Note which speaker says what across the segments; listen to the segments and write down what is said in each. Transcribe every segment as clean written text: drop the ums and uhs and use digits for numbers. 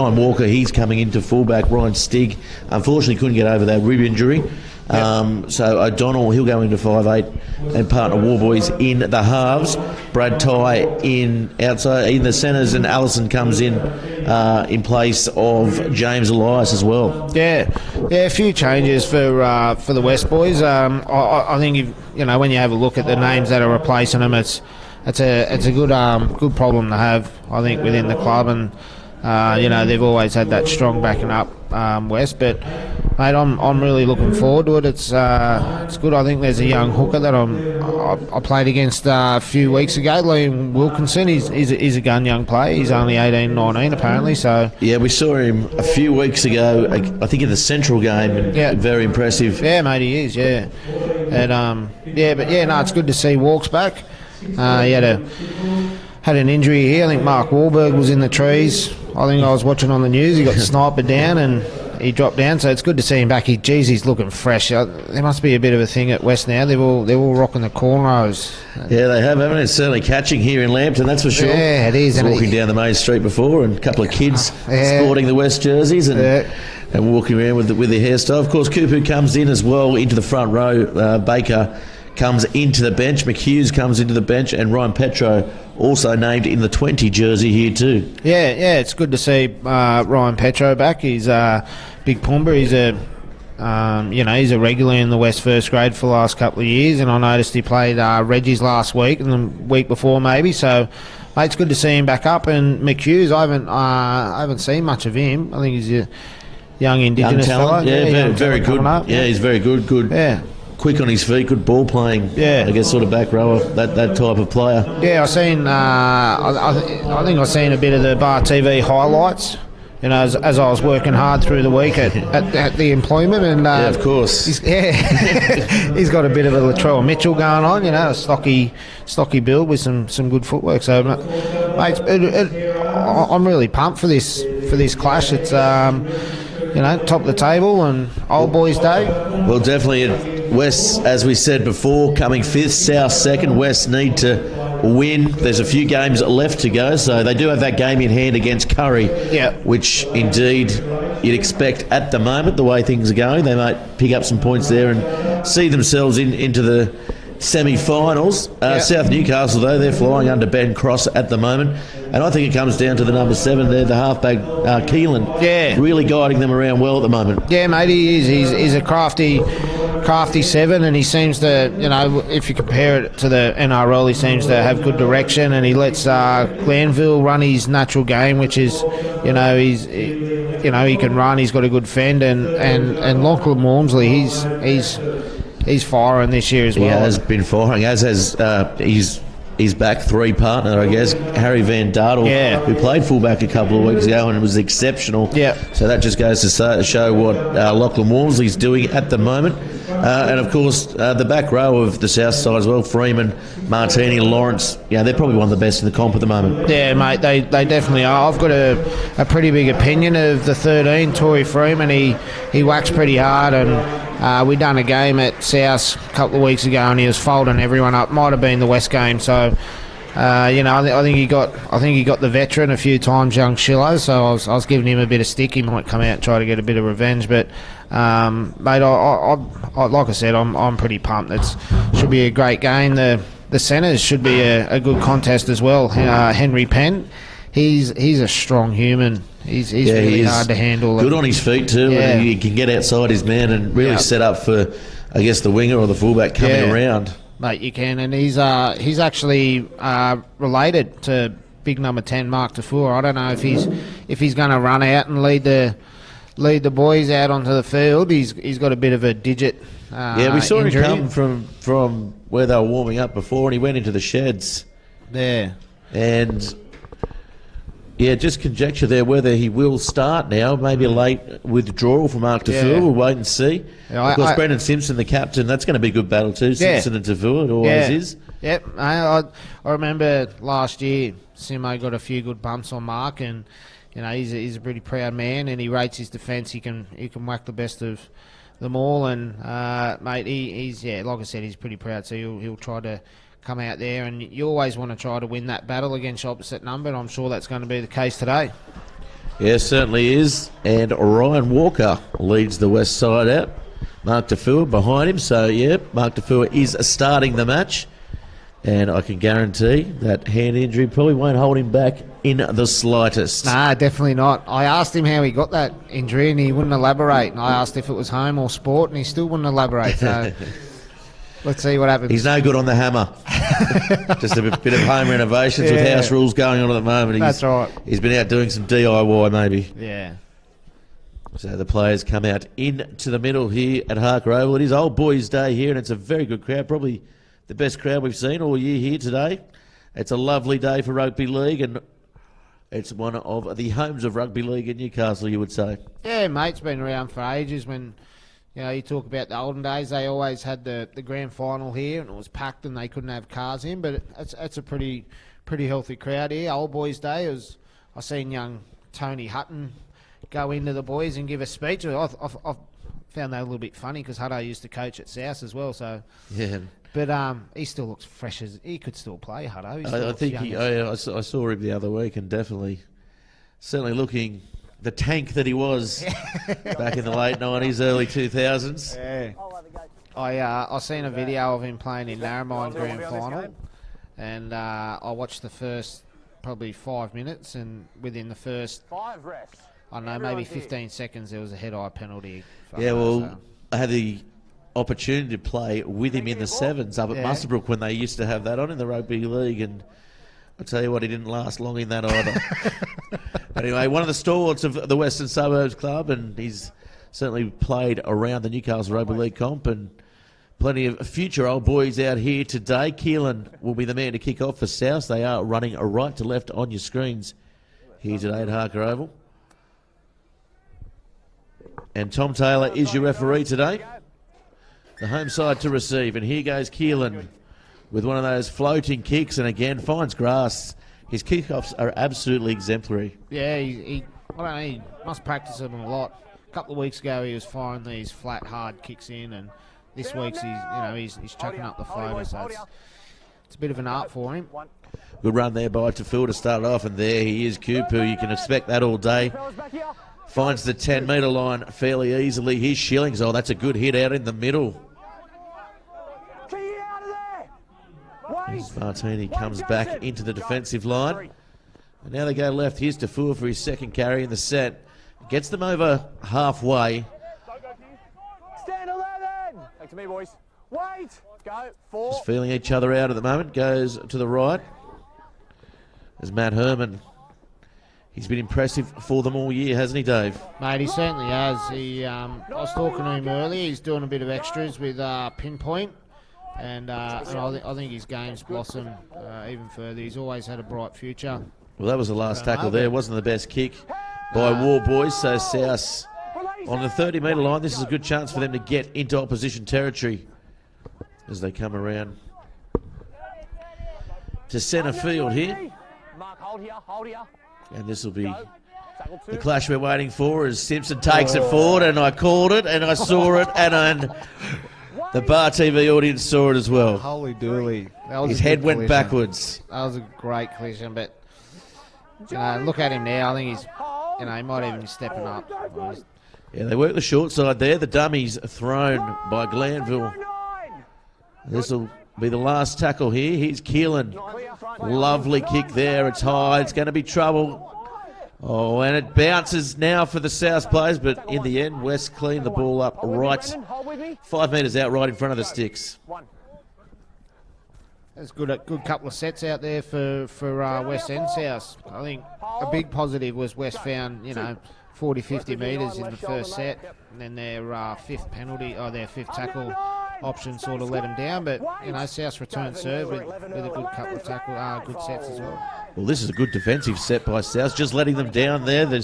Speaker 1: Ryan Walker, he's coming into fullback. Ryan Stigg, unfortunately, couldn't get over that rib injury. So O'Donnell, he'll go into 5'8", and partner Warboys in the halves. Brad Tye in outside in the centres, and Allison comes in place of James Elias as well.
Speaker 2: Yeah, a few changes for the West boys. I think when you have a look at the names that are replacing them, it's a good problem to have. I think within the club, and they've always had that strong backing up West, but mate, I'm really looking forward to it. It's good. I think there's a young hooker that I played against a few weeks ago, Liam Wilkinson. He's a gun young player. He's only 18, 19 apparently. So
Speaker 1: yeah, we saw him a few weeks ago. I think in the Central game. And very impressive.
Speaker 2: Yeah, mate, he is. Yeah, and it's good to see Walks back. He had an injury here. I think Mark Wahlberg was in the trees. I think I was watching on the news. He got sniped down and he dropped down. So it's good to see him back. He's looking fresh. There must be a bit of a thing at West now. They're all rocking the cornrows.
Speaker 1: Yeah, they have, haven't it? It's certainly catching here in Lambton, that's for sure.
Speaker 2: Yeah, it is.
Speaker 1: Walking down the main street before, and a couple of kids sporting the West jerseys and walking around with their hairstyle. Of course, Kupu comes in as well into the front row. Baker comes into the bench. McHughes comes into the bench, and Ryan Petro also named in the 20 jersey here too. Yeah,
Speaker 2: it's good to see Ryan Petro back. He's big Pumba. He's a regular in the West first grade for the last couple of years, and I noticed he played Reggie's last week and the week before maybe. So, mate, it's good to see him back up. And McHughes, I haven't seen much of him. I think he's a young Indigenous
Speaker 1: talent.
Speaker 2: fella.
Speaker 1: Very good. Yeah, he's very good. Good.
Speaker 2: Yeah.
Speaker 1: Quick on his feet, good ball playing.
Speaker 2: Yeah,
Speaker 1: I guess sort of back rower, that type of player.
Speaker 2: Yeah, I seen. I think I seen a bit of the Bar TV highlights. As I was working hard through the week at the employment, and
Speaker 1: of course,
Speaker 2: he's got a bit of a Latrell Mitchell going on. A stocky build with some good footwork. So, mate, I'm really pumped for this clash. It's top of the table and old boys' day.
Speaker 1: Well, definitely. West, as we said before, coming 5th, South 2nd. West need to win. There's a few games left to go, so they do have that game in hand against Curry, which indeed you'd expect at the moment, the way things are going. They might pick up some points there and see themselves into the semi-finals. South Newcastle, though, they're flying under Ben Cross at the moment, and I think it comes down to the number 7 there, the halfback Keelan, really guiding them around well at the moment.
Speaker 2: Yeah, mate, he is. He's a crafty 7, and he seems to, if you compare it to the NRL, he seems to have good direction, and he lets Glanville run his natural game, which is, he can run. He's got a good fend, and Lachlan Walmsley, he's firing this year as well.
Speaker 1: He has been firing, as has his back 3 partner, I guess, Harry Van Dartel, who played fullback a couple of weeks ago and was exceptional. So that just goes to show what Lachlan Walmsley's doing at the moment. And of course, the back row of the south side as well, Freeman, Martini, Lawrence, they're probably one of the best in the comp at the moment.
Speaker 2: Yeah, mate, they definitely are. I've got a pretty big opinion of the 13, Tory Freeman. He whacks pretty hard, and we done a game at South a couple of weeks ago, and he was folding everyone up. Might have been the West game, so I think he got the veteran a few times, young Shillo. So I was giving him a bit of stick. He might come out and try to get a bit of revenge, but mate, I like I said, I'm pretty pumped. It should be a great game. The centres should be a good contest as well. Henry Penn, he's a strong human. He's really hard to handle.
Speaker 1: Good on his feet too. Yeah. He can get outside his man and really set up for, I guess, the winger or the fullback coming around.
Speaker 2: Mate, you can, and he's actually related to big number 10 Mark Dufour. I don't know if he's going to run out and lead the boys out onto the field. He's got a bit of a digit.
Speaker 1: We saw
Speaker 2: injury.
Speaker 1: him come from where they were warming up before, and he went into the sheds.
Speaker 2: There.
Speaker 1: And just conjecture there whether he will start now. Maybe a late withdrawal from Mark Dufour. We'll wait and see. Of course, Brendan Simpson, the captain, that's going to be a good battle too. Simpson and Dufour, it always is.
Speaker 2: Yep. I remember last year, Simo got a few good bumps on Mark, and he's a pretty proud man, and he rates his defence. He can whack the best of them all, and mate, he's like I said, he's pretty proud. So he'll try to come out there, and you always want to try to win that battle against your opposite number, and I'm sure that's going to be the case today.
Speaker 1: Yeah, certainly is. And Ryan Walker leads the West side out. Mark Tafua behind him. So, yeah, Mark Tafua is starting the match. And I can guarantee that hand injury probably won't hold him back in the slightest.
Speaker 2: Nah, definitely not. I asked him how he got that injury and he wouldn't elaborate. And I asked if it was home or sport and he still wouldn't elaborate. So let's see what happens.
Speaker 1: He's no good on the hammer. Just a bit of home renovations with house rules going on at the moment.
Speaker 2: That's right.
Speaker 1: He's been out doing some DIY maybe.
Speaker 2: Yeah.
Speaker 1: So the players come out into the middle here at Harker Oval. It is Old Boys Day here and it's a very good crowd. Probably the best crowd we've seen all year here today. It's a lovely day for rugby league and it's one of the homes of rugby league in Newcastle, you would say.
Speaker 2: Yeah, mate, it's been around for ages. When you talk about the olden days, they always had the grand final here and it was packed and they couldn't have cars in, but it's a pretty healthy crowd here. Old Boys Day, I seen young Tony Hutton go into the boys and give a speech. I found that a little bit funny because Hutto used to coach at South as well, so...
Speaker 1: Yeah.
Speaker 2: But he still looks fresh as he could still play. Hutto.
Speaker 1: I think I saw him the other week, and certainly looking the tank that he was back in the late '90s, early 2000s.
Speaker 2: Yeah. I seen a video of him playing in Narromine Grand Final, and I watched the first probably 5 minutes, and within the first I don't know, maybe 15 seconds, there was a head-eye penalty.
Speaker 1: Yeah, well, I had the opportunity to play with him in the sevens up at Musselbrook when they used to have that on in the rugby league, and I'll tell you what, he didn't last long in that either. Anyway, one of the stalwarts of the Western Suburbs Club, and he's certainly played around the Newcastle Rugby League comp, and plenty of future old boys out here today. Keelan will be the man to kick off for South. They are running a right to left on your screens here today at Harker Oval. And Tom Taylor is your referee today. The home side to receive, and here goes Keelan with one of those floating kicks, and again finds grass. His kickoffs are absolutely exemplary.
Speaker 2: Yeah, he must practice them a lot. A couple of weeks ago, he was firing these flat, hard kicks in, and this week's he's chucking up the floater, so it's a bit of an art for him.
Speaker 1: Good run there by Tafua to start it off, and there he is, Kupu. You can expect that all day. Finds the 10-metre line fairly easily. Here's Shillings. Oh, that's a good hit out in the middle. Martini comes back into the defensive line. And now they go left. Here's Tafua for his second carry in the set. Gets them over halfway.
Speaker 3: Stand 11. Back to me, boys. Wait. Go. 4.
Speaker 1: Just feeling each other out at the moment. Goes to the right. There's Matt Herman. He's been impressive for them all year, hasn't he, Dave?
Speaker 2: Mate, he certainly has. I was talking to him earlier. He's doing a bit of extras with Pinpoint. And I think his game's blossomed even further. He's always had a bright future.
Speaker 1: Well, that was the last tackle there. Wasn't the best kick by War Boys. So South on the 30-metre line. This is a good chance for them to get into opposition territory as they come around to centre field here. And this will be the clash we're waiting for as Simpson takes it forward, and I called it, and I saw it, and the Bar TV audience saw it as well.
Speaker 2: Holy dooly.
Speaker 1: His head went backwards.
Speaker 2: That was a great collision, but look at him now. I think he's, he might even be stepping up.
Speaker 1: Yeah, they work the short side there. The dummy's thrown by Glanville. This will be the last tackle here. Here's Keelan. Lovely kick there. It's high. It's going to be trouble. Oh, and it bounces now for the South players, but in the end, West clean the ball up right 5 metres out, right in front of the sticks.
Speaker 2: That's good. A good couple of sets out there for West and South. I think a big positive was West found 40, 50 metres in the first set, and then their fifth tackle option sort of let them down. But South returned serve with a good couple of good sets as well.
Speaker 1: Well, this is a good defensive set by South, just letting them down there. They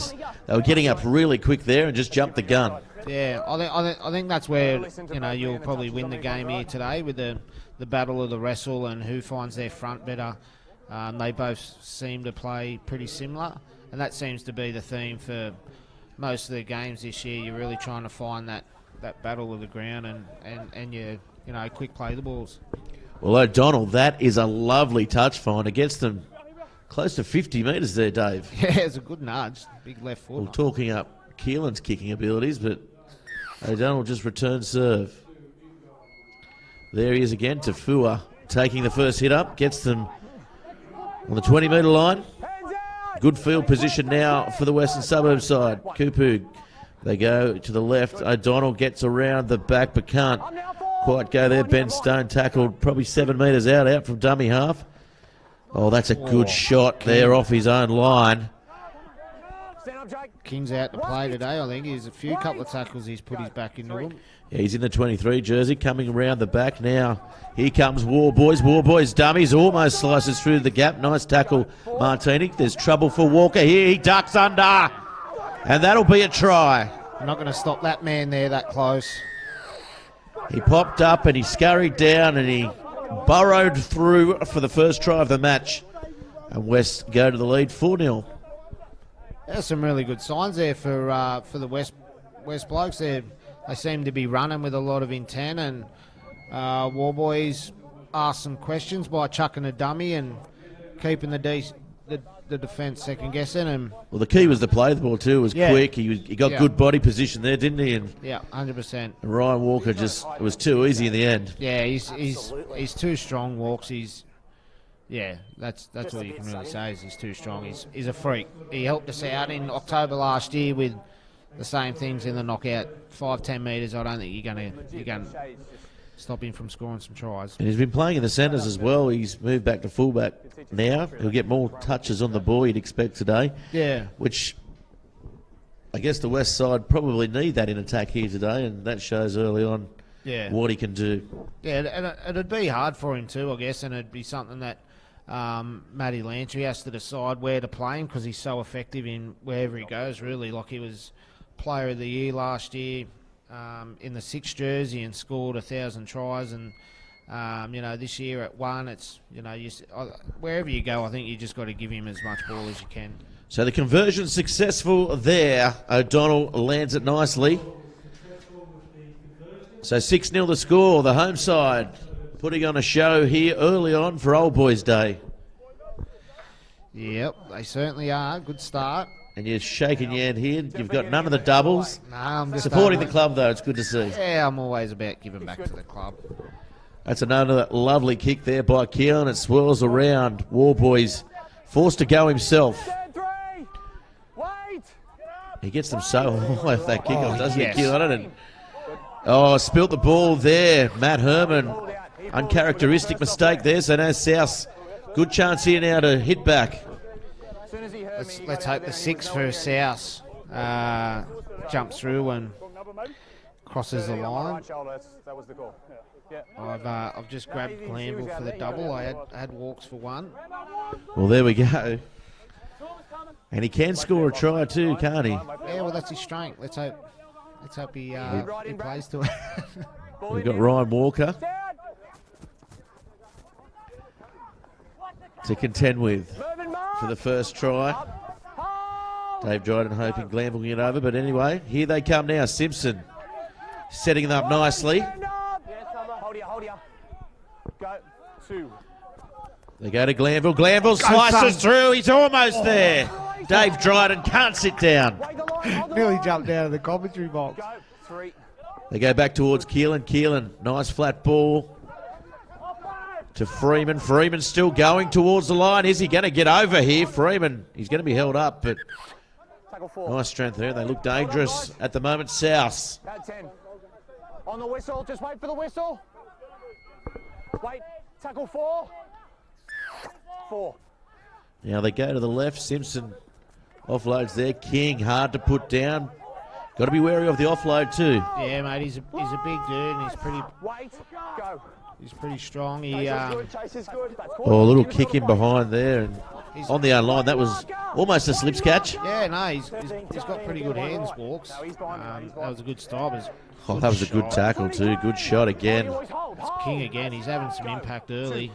Speaker 1: were getting up really quick there and just jumped the gun.
Speaker 2: Yeah, I think that's where you'll probably win the game here today with the battle of the wrestle and who finds their front better. They both seem to play pretty similar, and that seems to be the theme for most of the games this year. You're really trying to find that battle of the ground and you quick play the balls.
Speaker 1: Well, O'Donnell, that is a lovely touch find. It gets them Close to 50 metres there, Dave.
Speaker 2: Yeah, it's a good nudge. Big left foot.
Speaker 1: Well, talking up Keelan's kicking abilities, but O'Donnell just returns serve. There he is again, Tafua taking the first hit up, gets them on the 20-metre line. Good field position now for the Western Suburbs side. Kupug, they go to the left. O'Donnell gets around the back but can't quite go there. Ben Stone tackled probably 7 metres out from dummy half. Oh, that's a good shot there off his own line.
Speaker 2: King's out to play today, I think. He's a couple of tackles he's put his back into him.
Speaker 1: Yeah, he's in the 23 jersey, coming around the back now. Here comes War Boys. War Boys dummies, almost slices through the gap. Nice tackle, Martini. There's trouble for Walker here. He ducks under, and that'll be a try.
Speaker 2: I'm not going to stop that man there that close.
Speaker 1: He popped up and he scurried down and he burrowed through for the first try of the match. And West go to the lead 4-0.
Speaker 2: There's some really good signs there for the West blokes. They seem to be running with a lot of intent, and War Boys asked some questions by chucking a dummy and keeping the defence second guessing. And
Speaker 1: well, the key was to play the ball too. It was quick. He got good body position there, didn't he? And
Speaker 2: 100%.
Speaker 1: And Ryan Walker it was too easy in the end.
Speaker 2: Yeah, he's too strong. Walks. That's all you can really say is he's too strong. He's a freak. He helped us out in October last year with the same things in the knockout. 5-10 metres. I don't think you're going to stop him from scoring some tries.
Speaker 1: And he's been playing in the centres as well. He's moved back to fullback now. He'll get more touches on the ball you'd expect today.
Speaker 2: Yeah.
Speaker 1: Which I guess the West side probably need that in attack here today, and that shows early on what he can do.
Speaker 2: Yeah, and it'd be hard for him too, I guess, and it'd be something that Matty Lantry has to decide where to play him because he's so effective in wherever he goes, really. Like he was Player of the Year last year in the 6 jersey and scored 1,000 tries, and this year at 1, it's wherever you go, I think you just got to give him as much ball as you can.
Speaker 1: So the conversion successful there. O'Donnell lands it nicely. So 6-0 the score. The home side putting on a show here early on for Old Boys Day.
Speaker 2: Yep, they certainly are. Good start.
Speaker 1: And you're shaking your head here. You've got none of the doubles.
Speaker 2: No, I'm just
Speaker 1: supporting the club, though. It's good to see.
Speaker 2: Yeah, I'm always about giving back to the club.
Speaker 1: That's another lovely kick there by Keelan. It swirls around. War Boys forced to go himself. He gets them so high off that kickoff, doesn't he, Keelan? And spilt the ball there. Matt Herman. Uncharacteristic mistake there. So now South. Good chance here now to hit back.
Speaker 2: Let's hope the 6 for South jumps through and crosses the line. I've just grabbed Glanville for the double. I had Walks for 1.
Speaker 1: Well, there we go. And he can score a try too, can't he?
Speaker 2: Yeah, well, that's his strength. Let's hope he plays to it.
Speaker 1: We've got Ryan Walker to contend with for the first try. Dave Dryden hoping Glanville will get over, but anyway, here they come now. Simpson setting them up nicely.
Speaker 3: Go 2.
Speaker 1: They go to Glanville. Glanville slices through. He's almost there. Dave Dryden can't sit down.
Speaker 2: Nearly jumped out of the commentary box.
Speaker 3: Go 3.
Speaker 1: They go back towards Keelan. Keelan, nice flat ball to Freeman. Freeman still going towards the line. Is he going to get over here? Freeman, he's going to be held up, but nice strength there. They look dangerous at the moment. South.
Speaker 3: At 10. On the whistle. Just wait for the whistle. Wait. Tackle 4. 4.
Speaker 1: Now they go to the left. Simpson offloads there. King, hard to put down. Got to be wary of the offload too.
Speaker 2: Yeah, mate. He's a big dude, and he's pretty.
Speaker 3: Wait. Go.
Speaker 2: He's pretty strong.
Speaker 3: Chase is good.
Speaker 1: A little kick in behind there, and on the own line. That was almost a slips catch.
Speaker 2: Yeah, no, he's got pretty good hands, Walks. That was a good stop.
Speaker 1: That was a good tackle too. Good shot again.
Speaker 2: It's King again. He's having some impact early.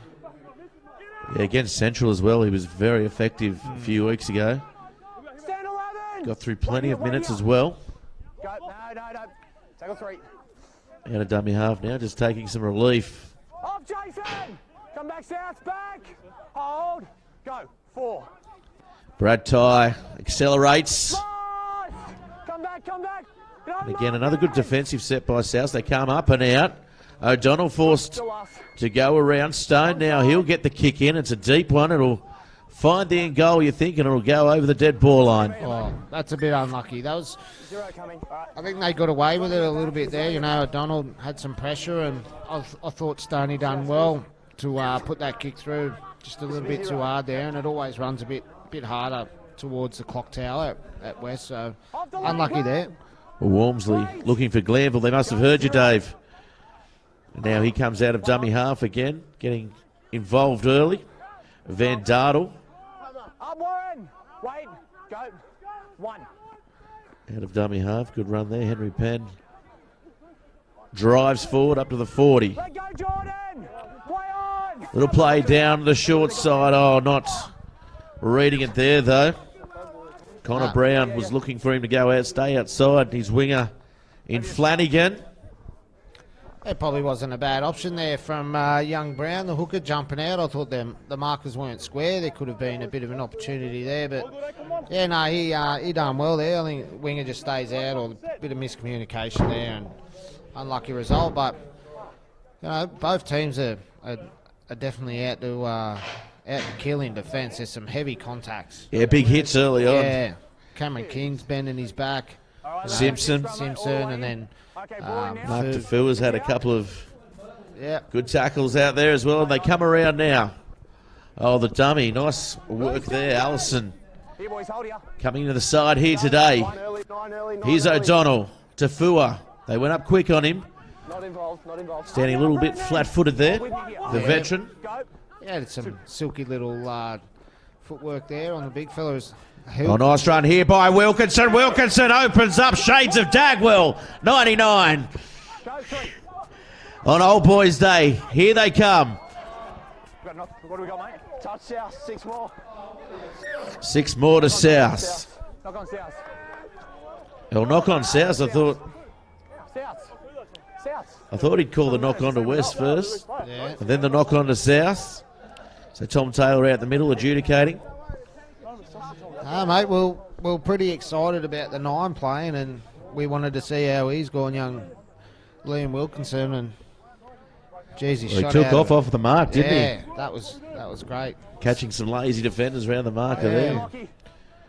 Speaker 1: Yeah, against Central as well. He was very effective a few weeks ago. Got through plenty of minutes as well.
Speaker 3: Go. No. Tackle 3.
Speaker 1: Out of dummy half now, just taking some relief.
Speaker 3: Off, Jason! Come back, South, back! Hold. Go. 4.
Speaker 1: Brad Ty accelerates.
Speaker 3: Come back, come back.
Speaker 1: And again, another good defensive set by South. They come up and out. O'Donnell forced to go around. Stone now, he'll get the kick in. It's a deep one. It'll find the end goal, you think, and it'll go over the dead ball line.
Speaker 2: Oh, that's a bit unlucky. That was. I think they got away with it a little bit there. You know, O'Donnell had some pressure, and I thought Stoney done well to put that kick through just a little bit too hard there, and it always runs a bit harder towards the clock tower at West. So unlucky there.
Speaker 1: Well, Walmsley looking for Glanville. They must have heard you, Dave. And now he comes out of dummy half again, getting involved early. Van Dardel.
Speaker 3: Up, Warren. Wait. Go. 1.
Speaker 1: Out of dummy half. Good run there. Henry Penn drives forward up to the 40.
Speaker 3: Let go, Jordan. Play on.
Speaker 1: Little play down the short side. Oh, not reading it there, though. Connor Brown was looking for him to go out, stay outside. His winger in Flanagan.
Speaker 2: It probably wasn't a bad option there from young Brown, the hooker, jumping out. I thought the markers weren't square. There could have been a bit of an opportunity there, but yeah, no, he done well there. I think winger just stays out, or a bit of miscommunication there, and unlucky result. But you know, both teams are definitely out to kill in defence. There's some heavy contacts.
Speaker 1: Yeah, big hits early on.
Speaker 2: Yeah, Cameron King's bending his back.
Speaker 1: Simpson,
Speaker 2: and then
Speaker 1: Mark DeFua's had a couple of good tackles out there as well, and they come around now. Oh, the dummy, nice work there, Allison. Coming to the side here today. Here's O'Donnell, Tafua. They went up quick on him. Standing a little bit flat-footed there, the veteran.
Speaker 2: Yeah, it's some silky little footwork there on the big fellas.
Speaker 1: Oh, nice run here by Wilkinson. Wilkinson opens up shades of Dagwell. 99. On Old Boys Day, here they come.
Speaker 3: What do we got, mate? Touch South, 6 more.
Speaker 1: 6 more to South.
Speaker 3: Knock on South.
Speaker 1: Well, knock on South, I thought.
Speaker 3: South.
Speaker 1: I thought he'd call the knock on to West first,
Speaker 2: Yeah.
Speaker 1: and then the knock on to South. So Tom Taylor out the middle adjudicating.
Speaker 2: Mate, we're pretty excited about the 9 playing, and we wanted to see how he's gone, young Liam Wilkinson, and geez, he
Speaker 1: took off the mark, didn't he?
Speaker 2: Yeah, that was great.
Speaker 1: Catching some lazy defenders around the marker there.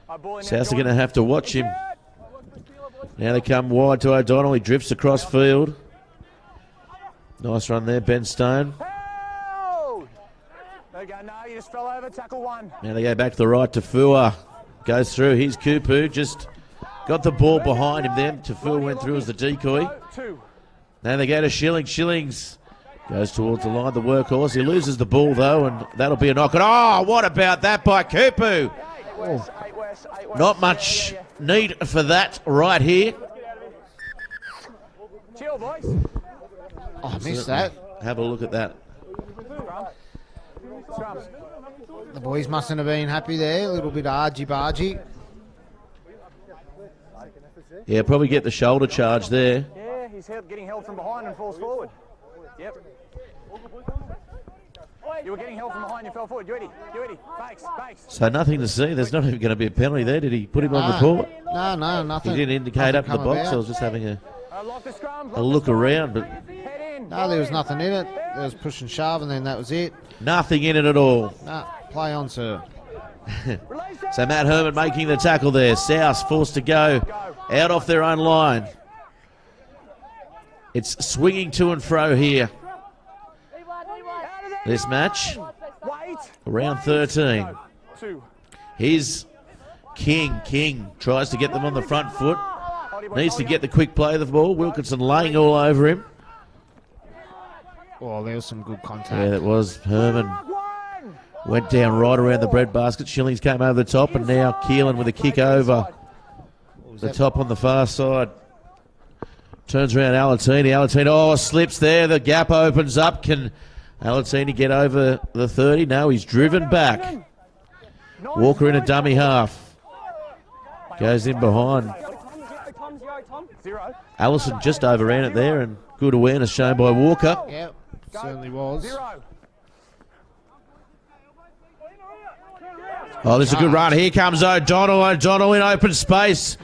Speaker 1: Souths are going to have to watch him. Now they come wide to O'Donnell. He drifts across field. Nice run there, Ben Stone.
Speaker 3: There you go, no, you just fell over, tackle 1.
Speaker 1: Now they go back to the right. Tafua goes through. Here's Kupu. Just got the ball behind him then. Tafua went through as the decoy. Now they go to Schilling. Schillings goes towards the line, the workhorse. He loses the ball, though, and that'll be a knock. And oh, what about that by Kupu? Not much need for that right here.
Speaker 3: Chill, boys.
Speaker 2: Oh, I missed that.
Speaker 1: Have a look at that.
Speaker 2: The boys mustn't have been happy there. A little bit argy-bargy.
Speaker 1: Yeah, probably get the shoulder charge there.
Speaker 3: Yeah, he's getting held from behind and falls forward. Yep. You were getting held from behind, you fell forward. You ready? Fakes.
Speaker 1: So nothing to see. There's not even going to be a penalty there. Did he put him on report?
Speaker 2: No, nothing.
Speaker 1: He didn't indicate up in the box.
Speaker 2: About.
Speaker 1: I was just having a
Speaker 3: Lock the scrum.
Speaker 1: look around, but
Speaker 2: No, there was nothing in it. There was push and shove, and then that was it.
Speaker 1: nothing in it at all.
Speaker 2: No, play on, sir.
Speaker 1: So Matt Herman making the tackle there. South forced to go out off their own line. It's swinging to and fro here. This match, round 13. Here's King. King tries to get them on the front foot. Needs to get the quick play of the ball. Wilkinson laying all over him.
Speaker 2: Oh, there was some good contact.
Speaker 1: Yeah, that was Herman. Went down right around the breadbasket. Shillings came over the top, and now Keelan with a kick over the top on the far side. Turns around Alatini. Alatini, slips there. The gap opens up. Can Alatini get over the 30? No, he's driven back. Walker in a dummy half. Goes in behind. Allison just overran it there, and good awareness shown by Walker.
Speaker 2: Yep, certainly was.
Speaker 1: Oh, this is a good run. Here comes O'Donnell. O'Donnell in open space.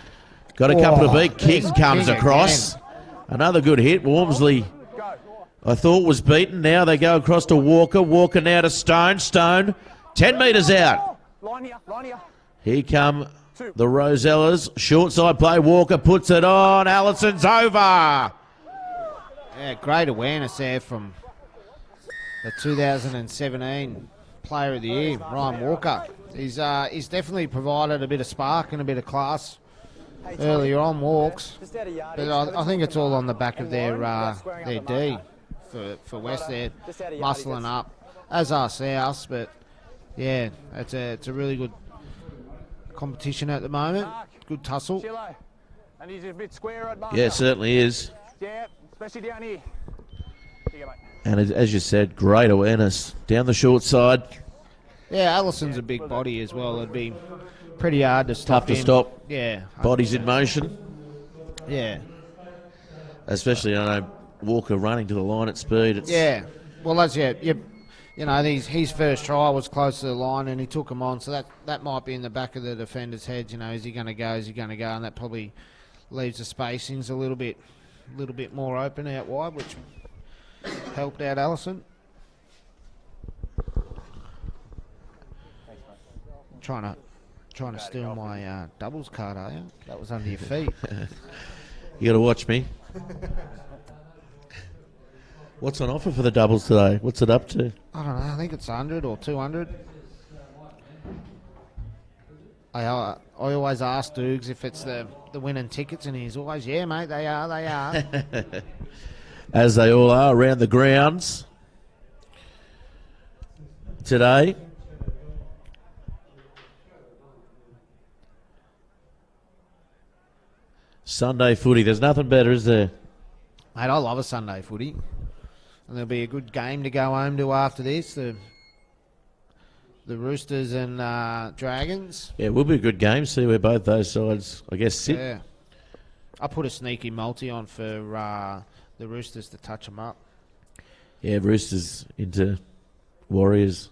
Speaker 1: Got a couple of beat. King comes across. Another good hit. Walmsley, I thought, was beaten. Now they go across to Walker. Walker now to Stone. Stone, 10 metres out. Here come the Rosellas. Short side play. Walker puts it on. Allison's over.
Speaker 2: Yeah, great awareness there from the 2017 Player of the Year, Ryan Walker. He's definitely provided a bit of spark and a bit of class earlier on walks. But I think it's all on the back of their D for West there, muscling up, as are South. But yeah, it's a really good competition at the moment. Good tussle.
Speaker 1: Yeah, it certainly is.
Speaker 3: Yeah, especially down here.
Speaker 1: And as you said, great awareness down the short side.
Speaker 2: Yeah, Allison's a big body as well. It'd be pretty hard to stop.
Speaker 1: Tough to stop.
Speaker 2: Yeah.
Speaker 1: Bodies in motion.
Speaker 2: Yeah.
Speaker 1: Especially, I know, Walker running to the line at speed.
Speaker 2: Yeah. Well, that's, you know, his first try was close to the line and he took him on. So that might be in the back of the defender's head. You know, is he going to go? Is he going to go? And that probably leaves the spacings a little bit more open out wide, which helped out Allison. Trying to steal my doubles card, are you? That was under your feet.
Speaker 1: You got to watch me. What's on offer for the doubles today? What's it up to?
Speaker 2: I don't know. I think it's 100 or 200. I always ask Dukes if it's the winning tickets, and he's always, yeah, mate, they are.
Speaker 1: As they all are around the grounds today. Sunday footy. There's nothing better, is there?
Speaker 2: Mate, I love a Sunday footy. And there'll be a good game to go home to after this. The Roosters and Dragons.
Speaker 1: Yeah, it will be a good game. See where both those sides, I guess, sit.
Speaker 2: Yeah. I put a sneaky multi on for the Roosters to touch them up.
Speaker 1: Yeah, Roosters into Warriors.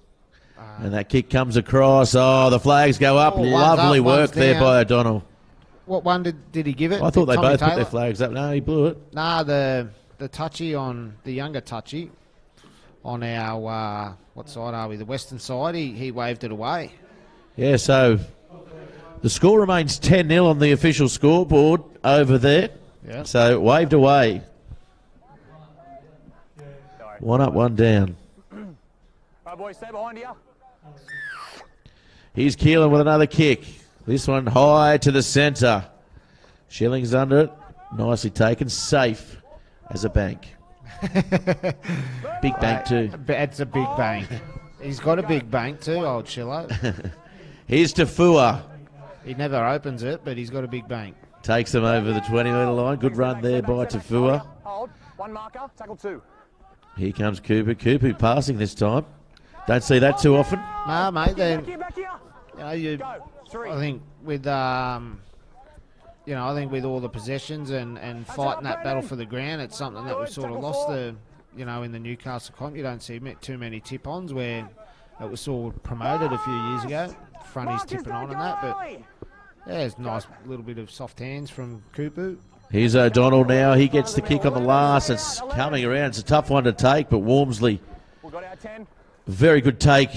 Speaker 1: And that kick comes across. Oh, the flags go up. Lovely work there by O'Donnell.
Speaker 2: What one did he give it?
Speaker 1: I thought they
Speaker 2: Tommy
Speaker 1: both
Speaker 2: Taylor?
Speaker 1: put their flags up. No, he blew it.
Speaker 2: Nah, the touchy on the younger touchy on our what side are we? The western side. He waved it away.
Speaker 1: Yeah, so the score remains 10-0 on the official scoreboard over there.
Speaker 2: Yeah.
Speaker 1: So waved away. One up, one down.
Speaker 3: Right, boys, stay behind you.
Speaker 1: Here's Keelan with another kick. This one high to the centre. Schilling's under it. Nicely taken. Safe as a bank. Big bank too.
Speaker 2: It's a big bank. He's got a big bank too, old Shillo.
Speaker 1: Here's Tafua.
Speaker 2: He never opens it, but he's got a big bank.
Speaker 1: Takes them over the 20-metre line. Good run there by Tafua.
Speaker 3: Hold. One marker. Tackle two.
Speaker 1: Here comes Cooper. Cooper passing this time. Don't see that too often.
Speaker 2: No, mate. Then
Speaker 3: Back here.
Speaker 2: I think with I think with all the possessions and fighting that battle for the ground, it's something that we've sort of lost in the Newcastle comp. You don't see too many tip-ons where it was sort of promoted a few years ago. Fronties tipping on and that, but yeah, it's a nice little bit of soft hands from Cooper.
Speaker 1: Here's O'Donnell now. He gets the kick on the last. It's coming around. It's a tough one to take, but Walmsley, very good take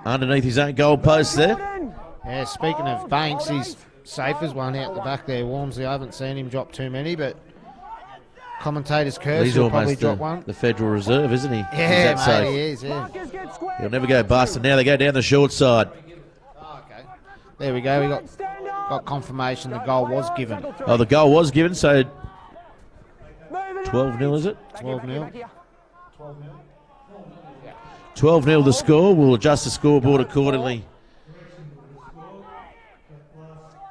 Speaker 1: underneath his own goal post there.
Speaker 2: Yeah, speaking of banks, he's safe as one out the back there, Walmsley. I haven't seen him drop too many, but commentator's curse,
Speaker 1: He's
Speaker 2: he'll probably
Speaker 1: almost
Speaker 2: drop one.
Speaker 1: the Federal Reserve, isn't he?
Speaker 2: Yeah,
Speaker 1: He's that
Speaker 2: mate,
Speaker 1: safe.
Speaker 2: he is, yeah.
Speaker 1: He'll never go bust, and now they go down the short side.
Speaker 2: Okay. There we go. We got confirmation the goal was given.
Speaker 1: Oh, the goal was given, so 12-0, is it?
Speaker 2: 12-0.
Speaker 1: 12-0 the score. We'll adjust the scoreboard accordingly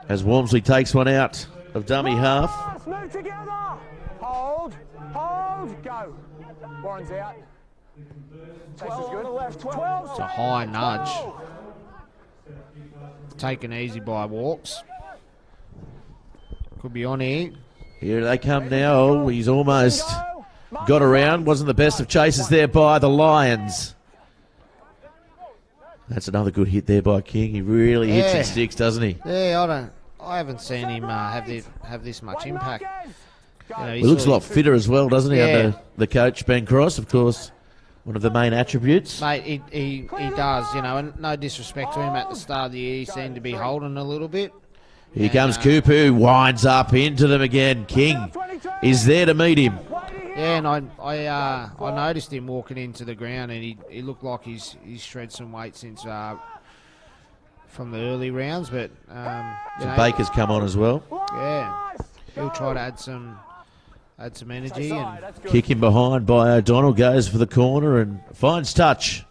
Speaker 1: as Walmsley takes one out of dummy half.
Speaker 3: Move together. Hold, go. Warren's out. 12 on the left, 12.
Speaker 2: It's a high nudge. Taken easy by Walks. Could be on here.
Speaker 1: Here they come now. Oh, he's almost got around. Wasn't the best of chases there by the Lions. That's another good hit there by King. He really hits his sticks, doesn't he?
Speaker 2: Yeah, I haven't seen him have this much impact.
Speaker 1: He looks a lot fitter as well, doesn't he, under the coach, Ben Cross, of course. One of the main attributes.
Speaker 2: Mate, he does, and no disrespect to him at the start of the year, he seemed to be holding a little bit.
Speaker 1: Here comes Kupu, winds up into them again. King is there to meet him.
Speaker 2: Yeah, and I noticed him walking into the ground, and he looked like he's shred some weight since from the early rounds, but
Speaker 1: Baker's come on as well.
Speaker 2: Yeah, he'll try to add some energy and
Speaker 1: kick him behind by O'Donnell, goes for the corner and finds touch.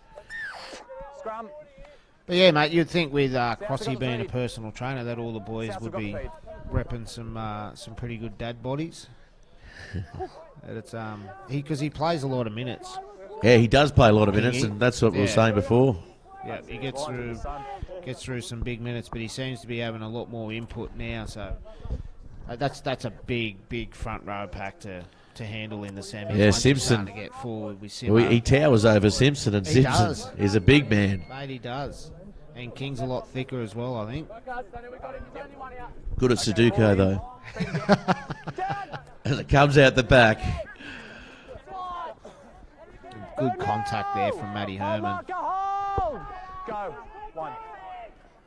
Speaker 2: But yeah, mate, you'd think with Crossy being a personal trainer that all the boys would be repping some pretty good dad bodies. It's because he plays a lot of minutes.
Speaker 1: Yeah, he does play a lot of minutes, and that's what we were saying before.
Speaker 2: Yeah, he gets through some big minutes, but he seems to be having a lot more input now. So that's a big front row pack to handle in the semis.
Speaker 1: Yeah, Simpson.
Speaker 2: To get forward with
Speaker 1: He towers over Simpson, and Simpson is a big man.
Speaker 2: Mate, he does. And King's a lot thicker as well, I think.
Speaker 1: Good at Sudoku, though. As it comes out the back.
Speaker 2: Good contact there from Matty Herman.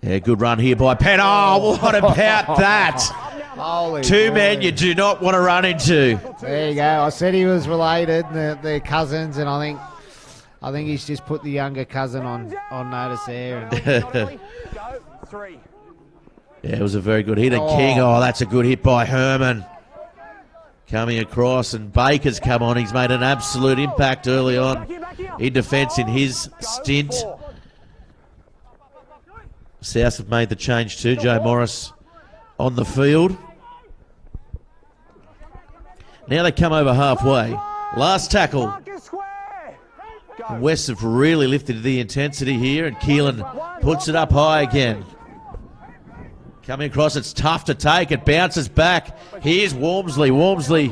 Speaker 1: Yeah, good run here by Penn. Oh, what about that?
Speaker 2: Holy
Speaker 1: Two men you do not want to run into.
Speaker 2: There you go. I said he was related, they're cousins, and I think he's just put the younger cousin on notice there.
Speaker 1: Yeah, it was a very good hit. And King, that's a good hit by Herman. Coming across, and Baker's come on. He's made an absolute impact early on in defence in his stint. South have made the change too. Joe Morris on the field. Now they come over halfway. Last tackle. And West have really lifted the intensity here, and Keelan puts it up high again. Coming across, it's tough to take. It bounces back. Here's Walmsley. Walmsley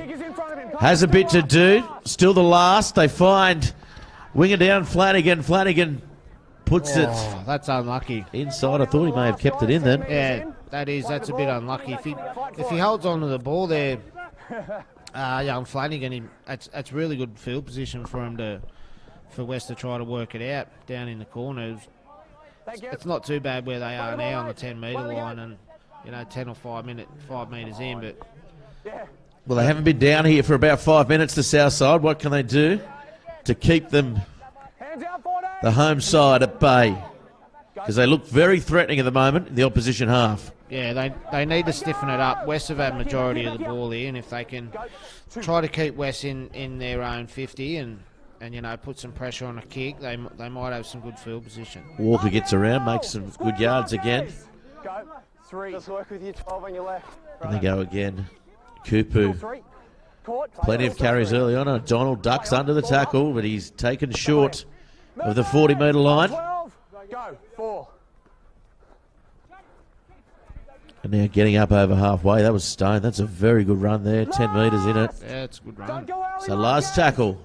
Speaker 1: has a bit to do. Still the last. They find winger down Flanagan. Flanagan puts it.
Speaker 2: That's unlucky.
Speaker 1: Inside. I thought he may have kept it in then.
Speaker 2: Yeah, that's a bit unlucky. If he holds on to the ball there, young Flanagan, that's really good field position for West to try to work it out down in the corners. It's not too bad where they are now on the 10-metre line, and 10 or 5 metres in. But
Speaker 1: well, they haven't been down here for about 5 minutes. The south side. What can they do to keep them, the home side, at bay? Because they look very threatening at the moment in the opposition half.
Speaker 2: Yeah, they need to stiffen it up. West have had majority of the ball here, and if they can try to keep West in their own 50 and put some pressure on a kick, they might have some good field position.
Speaker 1: Walker gets around, makes some good yards again. And they go again. Kupu. Plenty of carries early on. Donald ducks under the tackle, but he's taken short of the 40-metre line. And now getting up over halfway. That was Stone. That's a very good run there. 10 metres in it.
Speaker 2: Yeah, it's a good run.
Speaker 1: So last tackle.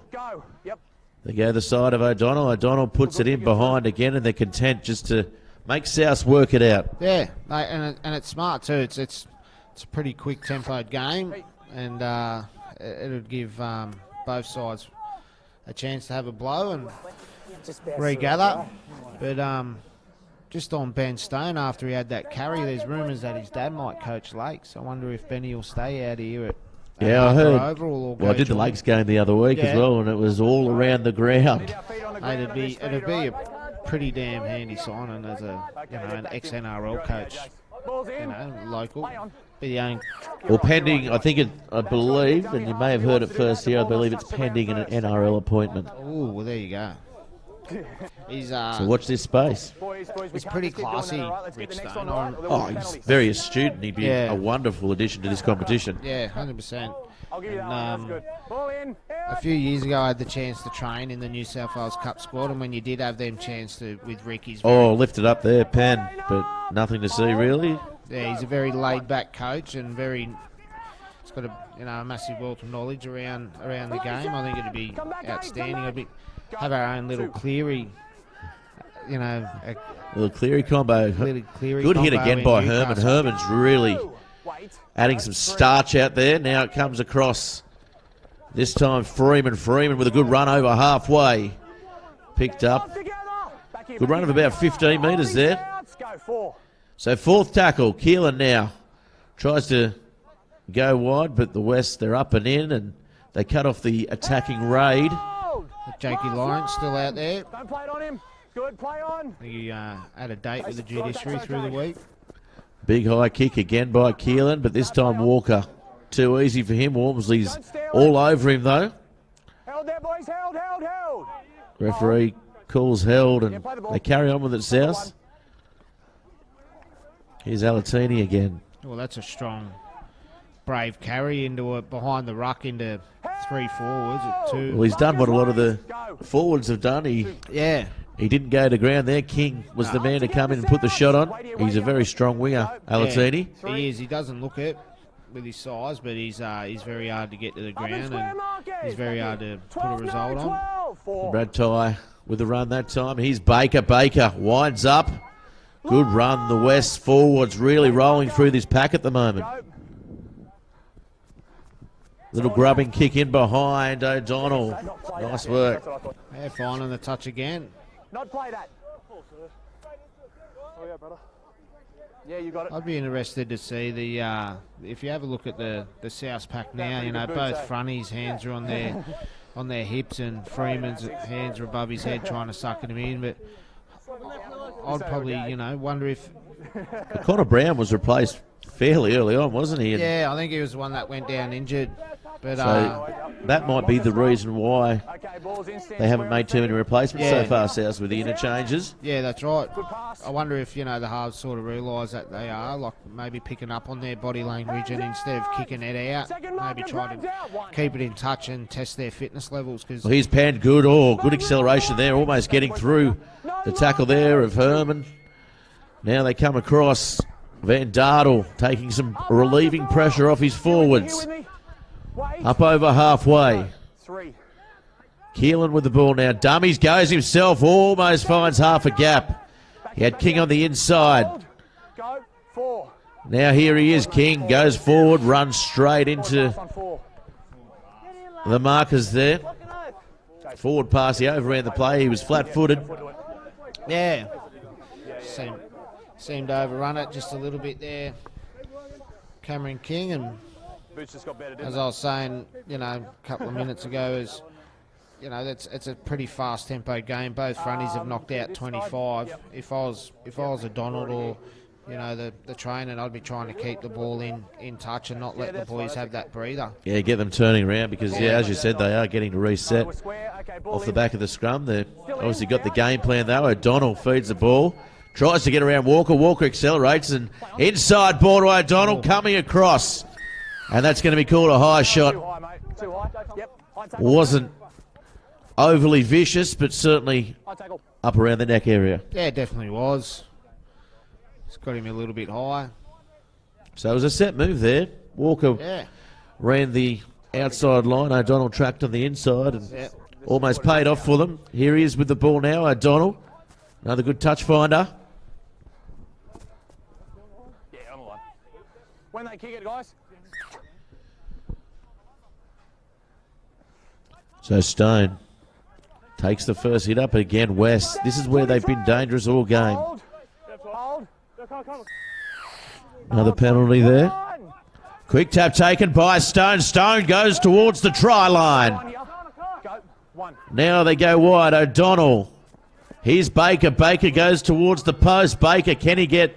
Speaker 1: They go the side of O'Donnell. O'Donnell puts it in behind again, and they're content just to make South work it out.
Speaker 2: Yeah, and it's smart too. It's a pretty quick tempoed game, and it'll give both sides a chance to have a blow and regather. But just on Ben Stone, after he had that carry, there's rumours that his dad might coach Lakes. I wonder if Benny will stay out here at
Speaker 1: I heard.
Speaker 2: I
Speaker 1: did the Lakes game the other week as well, and it was all around the ground.
Speaker 2: It'd be a pretty damn handy signing as an ex-NRL coach, local.
Speaker 1: Well, pending, I believe, and you may have heard it first here, I believe it's pending an NRL appointment.
Speaker 2: Oh, well, there you go.
Speaker 1: So watch this space.
Speaker 2: He's pretty classy, Rich Stone.
Speaker 1: He's very astute, and he'd be a wonderful addition to this competition.
Speaker 2: Yeah, 100%. And, a few years ago, I had the chance to train in the New South Wales Cup squad, and when you did have them chance to with Ricky's.
Speaker 1: Lifted up there, Penn, but nothing to see really.
Speaker 2: Yeah, he's a very laid-back coach and he's got a massive wealth of knowledge around the game. I think it'd be outstanding. Have our own little Cleary you know, a
Speaker 1: little Cleary combo.
Speaker 2: Cleary
Speaker 1: Good hit
Speaker 2: combo
Speaker 1: again
Speaker 2: in
Speaker 1: by Herman.
Speaker 2: Newcastle.
Speaker 1: Herman's really adding some starch out there. Now it comes across. This time Freeman. Freeman with a good run over halfway. Picked up. Good run of about 15 metres there. So fourth tackle. Keelan now tries to go wide, but the West, they're up and in, and they cut off the attacking raid.
Speaker 2: Jakey Lawrence still out there.
Speaker 3: Don't play it on him. Good, play on.
Speaker 2: He had a date with the judiciary through the week.
Speaker 1: Big high kick again by Keelan, but this time Walker. Too easy for him. Walmsley's all over him, though.
Speaker 3: Held there, boys. Held.
Speaker 1: Referee calls held, and they carry on with it, South. Here's Alatini again.
Speaker 2: Well, that's a strong, brave carry into it, behind the ruck into 3 forwards at 2.
Speaker 1: Well, he's done what a lot of the forwards have done. He didn't go to ground there. King was the man to come in and put the shot on. He's a very strong winger, Alatini.
Speaker 2: Yeah, he is. He doesn't look it with his size, but he's very hard to get to the ground, and he's very hard to put a result on.
Speaker 1: Brad Ty with the run that time. He's Baker. Baker winds up. Good run. The West forwards really rolling through this pack at the moment. Little grubbing kick in behind O'Donnell. Nice work.
Speaker 2: Yeah, fine on the touch again.
Speaker 3: Not play that. Oh yeah, brother. Yeah, you got it.
Speaker 2: I'd be interested to see the if you have a look at the South pack now. You know, both fronties' hands are on their hips, and Freeman's hands are above his head trying to suck him in. But I'd probably, wonder if
Speaker 1: Connor Brown was replaced fairly early on, wasn't he?
Speaker 2: Yeah, I think he was the one that went down injured. But
Speaker 1: so that might be the reason why they haven't made too many replacements so far, South, with the interchanges.
Speaker 2: Yeah, that's right. I wonder if, the halves sort of realise that they are, like, maybe picking up on their body language, and instead of kicking it out, maybe try to keep it in touch and test their fitness levels. Cause
Speaker 1: he's panned good. Good acceleration there, almost getting through the tackle there of Herman. Now they come across. Van Dardel taking some relieving pressure off his forwards. Up over halfway. Keelan with the ball now. Dummies goes himself. Almost finds half a gap. He had King on the inside. Now here he is. King goes forward, runs straight into the markers there. Forward pass. He overran the play. He was flat-footed.
Speaker 2: Yeah. Seemed to overrun it just a little bit there, Cameron King, and as I was saying, a couple of minutes ago, it's a pretty fast tempo game. Both fronties have knocked out 25. If I was a Donald or the trainer, I'd be trying to keep the ball in touch and not let the boys have that breather. Yeah,
Speaker 1: get them turning around because as you said, they are getting to reset off the back of the scrum. They've obviously got the game plan though. O'Donnell feeds the ball. Tries to get around Walker. Walker accelerates, and inside ball to O'Donnell coming across. And that's going to be called a high shot. Wasn't overly vicious, but certainly up around the neck area.
Speaker 2: Yeah, it definitely was. It's got him a little bit high.
Speaker 1: So it was a set move there. Walker ran the outside line. O'Donnell tracked on the inside and almost paid off for them. Here he is with the ball now, O'Donnell. Another good touch finder.
Speaker 3: Yeah, on the line. When they kick it, guys.
Speaker 1: So Stone takes the first hit up again. West. This is where they've been dangerous all game. Another penalty there. Quick tap taken by Stone. Stone goes towards the try line. Now they go wide. O'Donnell. Here's Baker. Baker goes towards the post. Baker, can he get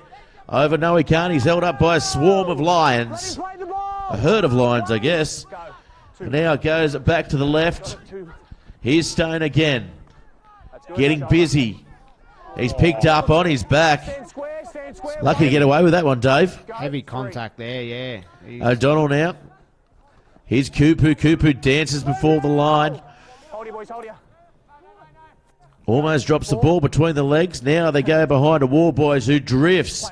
Speaker 1: over? No, he can't. He's held up by a swarm of lions. A herd of lions, I guess. And now it goes back to the left. Here's Stone again. Getting busy. He's picked up on his back. Lucky to get away with that one, Dave.
Speaker 2: Heavy contact there, yeah.
Speaker 1: O'Donnell now. Here's Kupu. Kupu dances before the line.
Speaker 3: Hold you, boys, hold you.
Speaker 1: Almost drops the ball between the legs. Now they go behind a War Boys who drifts.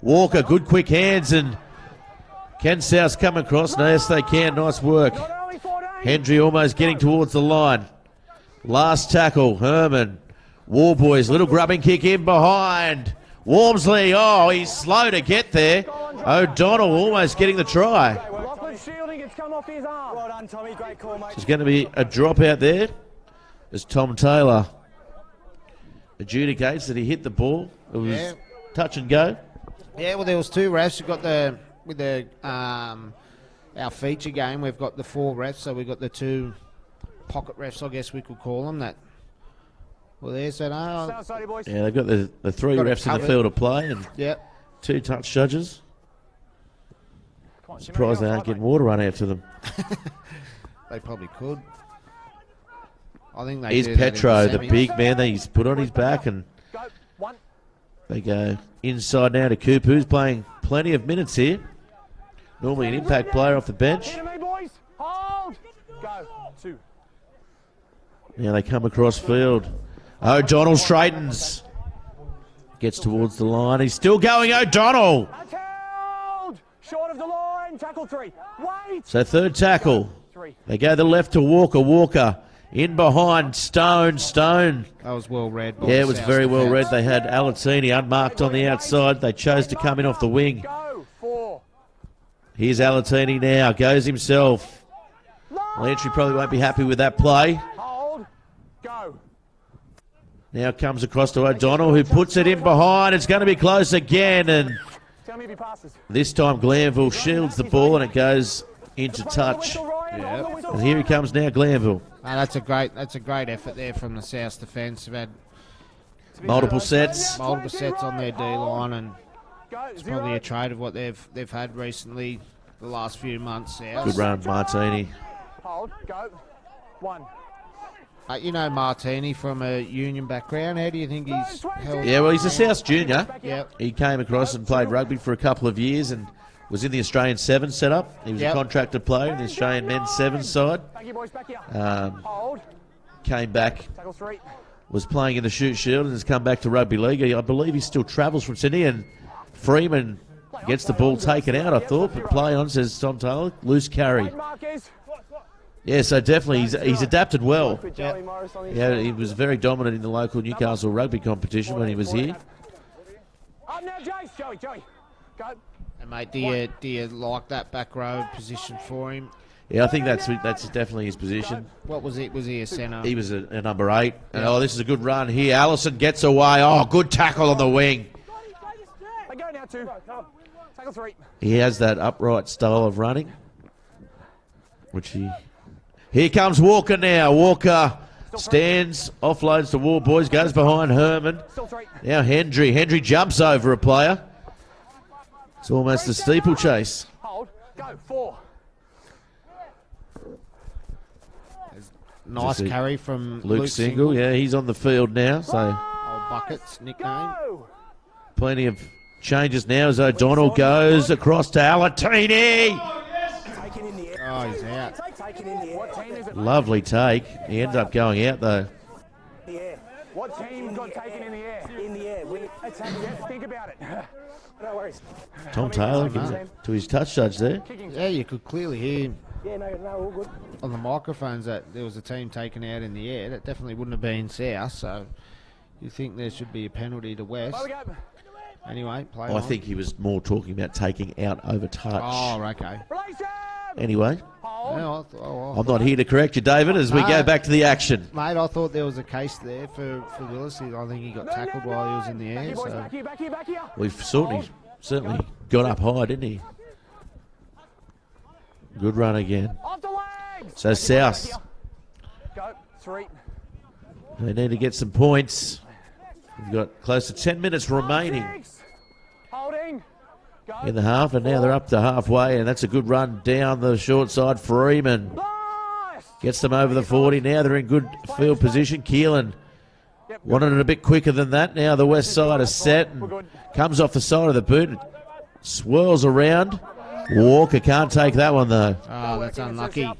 Speaker 1: Walker, good quick hands, and can South come across? No, yes, they can. Nice work. Hendry almost getting towards the line. Last tackle, Herman. War Boys, little grubbing kick in behind. Wormsley, oh, he's slow to get there. O'Donnell almost getting the try.
Speaker 3: Shielding, it's come off his arm. Well done, Tommy. Great call, mate.
Speaker 1: There's going to be a drop out there as Tom Taylor adjudicates that he hit the ball. It was touch and go.
Speaker 2: Yeah, well, there was 2 refs. We've got our feature game, we've got the 4 refs, so we've got the 2 pocket refs, I guess we could call them. That. Well, there's that.
Speaker 1: Yeah, they've got the 3 refs in the field of play and 2 touch judges. Surprised they aren't getting water run out to them.
Speaker 2: They probably could. I think they
Speaker 1: Here's
Speaker 2: do
Speaker 1: Petro,
Speaker 2: the
Speaker 1: the big man. He's put on his back and they go inside now to Coop, who's playing plenty of minutes here. Normally an impact player off the bench. Now they come across field. O'Donnell straightens. Gets towards the line. He's still going, O'Donnell.
Speaker 3: Short of the line, tackle 3. Wait.
Speaker 1: So 3rd tackle. They go the left to Walker. Walker in behind Stone.
Speaker 2: That was well read.
Speaker 1: Yeah, it was very well read. They had Alatini unmarked on the outside. They chose to come in off the wing. Here's Alatini now. Goes himself. Lantry probably won't be happy with that play. Now comes across to O'Donnell, who puts it in behind. It's going to be close again, and this time Glanville shields the ball, and it goes into touch. And here he comes now, Glanville.
Speaker 2: That's a great effort there from the South defence. They've had
Speaker 1: multiple sets
Speaker 2: on their D line, and it's probably a trade of what they've had recently the last few months. South.
Speaker 1: Good run, Martini.
Speaker 3: Hold, go, 1.
Speaker 2: You know Martini from a union background. How do you think he's held?
Speaker 1: Yeah, well, he's a South junior.
Speaker 2: Yeah.
Speaker 1: He came across and played rugby for a couple of years and was in the Australian 7 setup. He was a contracted player in the Australian men's 7 side. Came back, was playing in the Shoot Shield and has come back to rugby league. I believe he still travels from Sydney, and Freeman gets the ball taken out, I thought, but play on, says Tom Taylor. Loose carry. Yeah, so definitely he's adapted well. Yeah, he was very dominant in the local Newcastle rugby competition when he was here.
Speaker 2: And mate, do you like that back row position for him?
Speaker 1: Yeah, I think that's definitely his position.
Speaker 2: What was it? Was he a centre?
Speaker 1: He was a number 8. And, this is a good run here. Allison gets away. Oh, good tackle on the wing.
Speaker 3: They go now 2. Tackle 3.
Speaker 1: He has that upright style of running, which he... Here comes Walker now. Walker stands, offloads to War Boys, goes behind Herman. Now Hendry. Hendry jumps over a player. It's almost a steeplechase.
Speaker 3: Hold, go, 4.
Speaker 2: Nice carry from
Speaker 1: Luke Single. Yeah, he's on the field now. So
Speaker 2: old Buckets nickname.
Speaker 1: Plenty of changes now as O'Donnell goes across to Alatini.
Speaker 2: Oh, he's out.
Speaker 1: Lovely take. He ended up going out though.
Speaker 3: What team got taken in the air? In the air. Think about it. No worries.
Speaker 1: Tom Taylor to his touch judge there.
Speaker 2: Yeah, you could clearly hear all good. On the microphones that there was a team taken out in the air. That definitely wouldn't have been South, so you think there should be a penalty to West. Anyway, play on.
Speaker 1: I think he was more talking about taking out over touch.
Speaker 2: Oh, okay.
Speaker 1: Anyway,
Speaker 2: I'm
Speaker 1: not here to correct you, David, as we go back to the action.
Speaker 2: Mate, I thought there was a case there for Willis. I think he got tackled while he was in the air. So.
Speaker 1: We've certainly got up high, didn't he? Good run again. So South.
Speaker 3: Go, 3.
Speaker 1: They need to get some points. We've got close to 10 minutes remaining in the half, and now they're up to halfway, and that's a good run down the short side. Freeman gets them over the 40. Now they're in good field position. Keelan wanted it a bit quicker than that. Now the west side is set and comes off the side of the boot. Swirls around. Walker can't take that one though.
Speaker 2: Oh, that's unlucky. I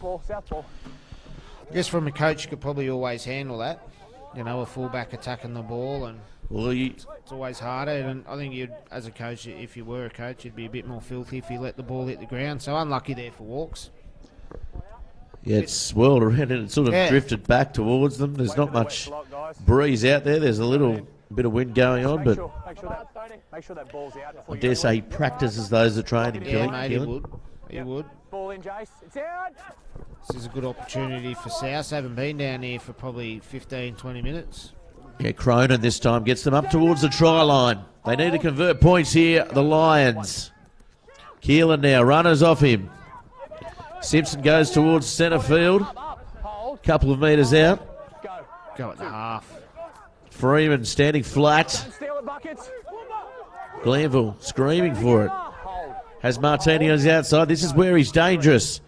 Speaker 2: guess from a coach, you could probably always handle that. You know, a fullback attacking the ball, and it's always harder. And I think you'd, as a coach, if you were a coach, you'd be a bit more filthy if you let the ball hit the ground. So unlucky there for Walks.
Speaker 1: Yeah, it's swirled around and it sort of drifted back towards them. There's not much breeze out there. There's a little bit of wind going on, but
Speaker 3: Make sure that ball's out.
Speaker 1: I dare say he practices those at training.
Speaker 2: Yeah, mate, he would. He would.
Speaker 3: Ball in, Jace. It's out.
Speaker 2: This is a good opportunity for South. Haven't been down here for probably 15, 20 minutes.
Speaker 1: Yeah, Cronin this time gets them up towards the try line. They need to convert points here, the Lions. Keelan now, runners off him. Simpson goes towards centre field. Couple of metres out.
Speaker 2: Go at the half.
Speaker 1: Freeman standing flat. Glanville screaming for it. Has Martini on his outside. This is where he's dangerous.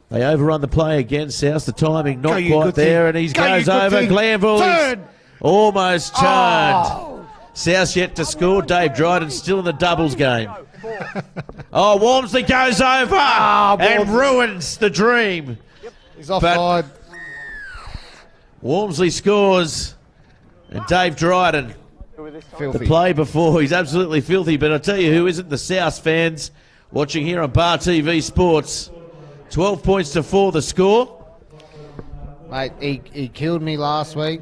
Speaker 1: They overrun the play again. South, the timing not quite there, and he goes over. Glanville almost turned. South yet to score. Dave Dryden still in the doubles game. Oh, Walmsley goes over and ruins the dream.
Speaker 2: He's offside.
Speaker 1: Walmsley scores, and Dave Dryden,
Speaker 2: Filthy.
Speaker 1: the play before, he's absolutely filthy. But I tell you who isn't, the South fans watching here on Bar TV Sports. 12 points to 4 the score.
Speaker 2: Mate, he killed me last week.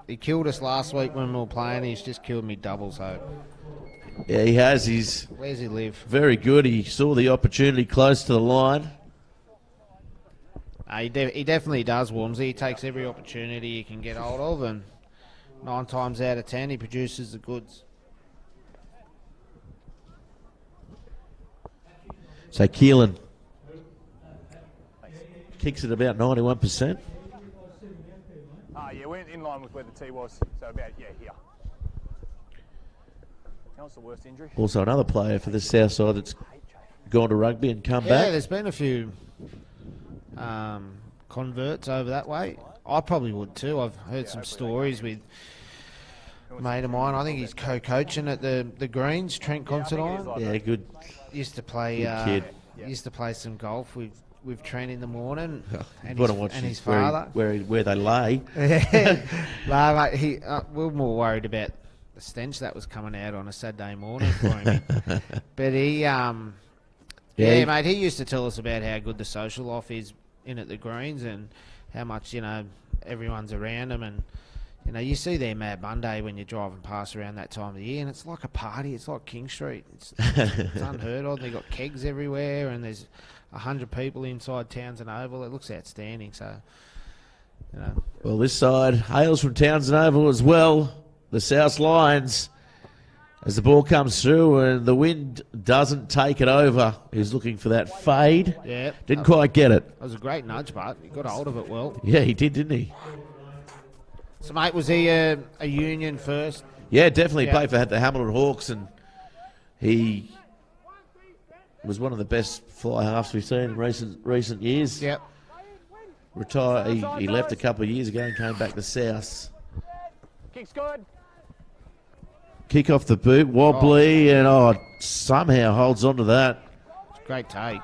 Speaker 2: He killed us last week when we were playing. He's just killed me double, so.
Speaker 1: Yeah, he has.
Speaker 2: Where's he live?
Speaker 1: Very good. He saw the opportunity close to the line.
Speaker 2: He definitely does, Wormsy. He takes every opportunity he can get hold of, and 9 times out of 10 he produces the goods.
Speaker 1: So Keelan kicks at about 91%.
Speaker 3: Yeah, we're in line with where the tee was. So about, here. What's the worst injury?
Speaker 1: Also another player for the South side that's gone to rugby and come
Speaker 2: Yeah,
Speaker 1: back.
Speaker 2: there's been a few converts over that way. I probably would too. I've heard some stories with a mate of mine. I think he's co-coaching at the Greens, Trent Considine.
Speaker 1: Yeah, good.
Speaker 2: Used to play.
Speaker 1: Kid.
Speaker 2: Used to play some golf with Trent in the morning, and his
Speaker 1: where
Speaker 2: father.
Speaker 1: Where they lay.
Speaker 2: No, mate, we were more worried about the stench that was coming out on a Saturday morning for him. But mate, he used to tell us about how good the social life is in at the Greens and how much, everyone's around them. And, you see their Mad Monday when you're driving past around that time of the year, and it's like a party. It's like King Street. It's unheard of. They've got kegs everywhere, and there's 100 people inside Townsend Oval. It looks outstanding. So,
Speaker 1: Well, this side hails from Townsend Oval as well. The South Lions, as the ball comes through and the wind doesn't take it over, he's looking for that fade.
Speaker 2: Yeah.
Speaker 1: Didn't quite get it.
Speaker 2: That was a great nudge, but he got hold of it well.
Speaker 1: Yeah, he did, didn't he?
Speaker 2: So, mate, was he a Union first?
Speaker 1: Yeah, definitely played for the Hamilton Hawks, and he was one of the best fly halves we've seen in recent years.
Speaker 2: Yep.
Speaker 1: He left a couple of years ago and came back to South.
Speaker 3: Kick's good.
Speaker 1: Kick off the boot, wobbly, and somehow holds on to that.
Speaker 2: Great take.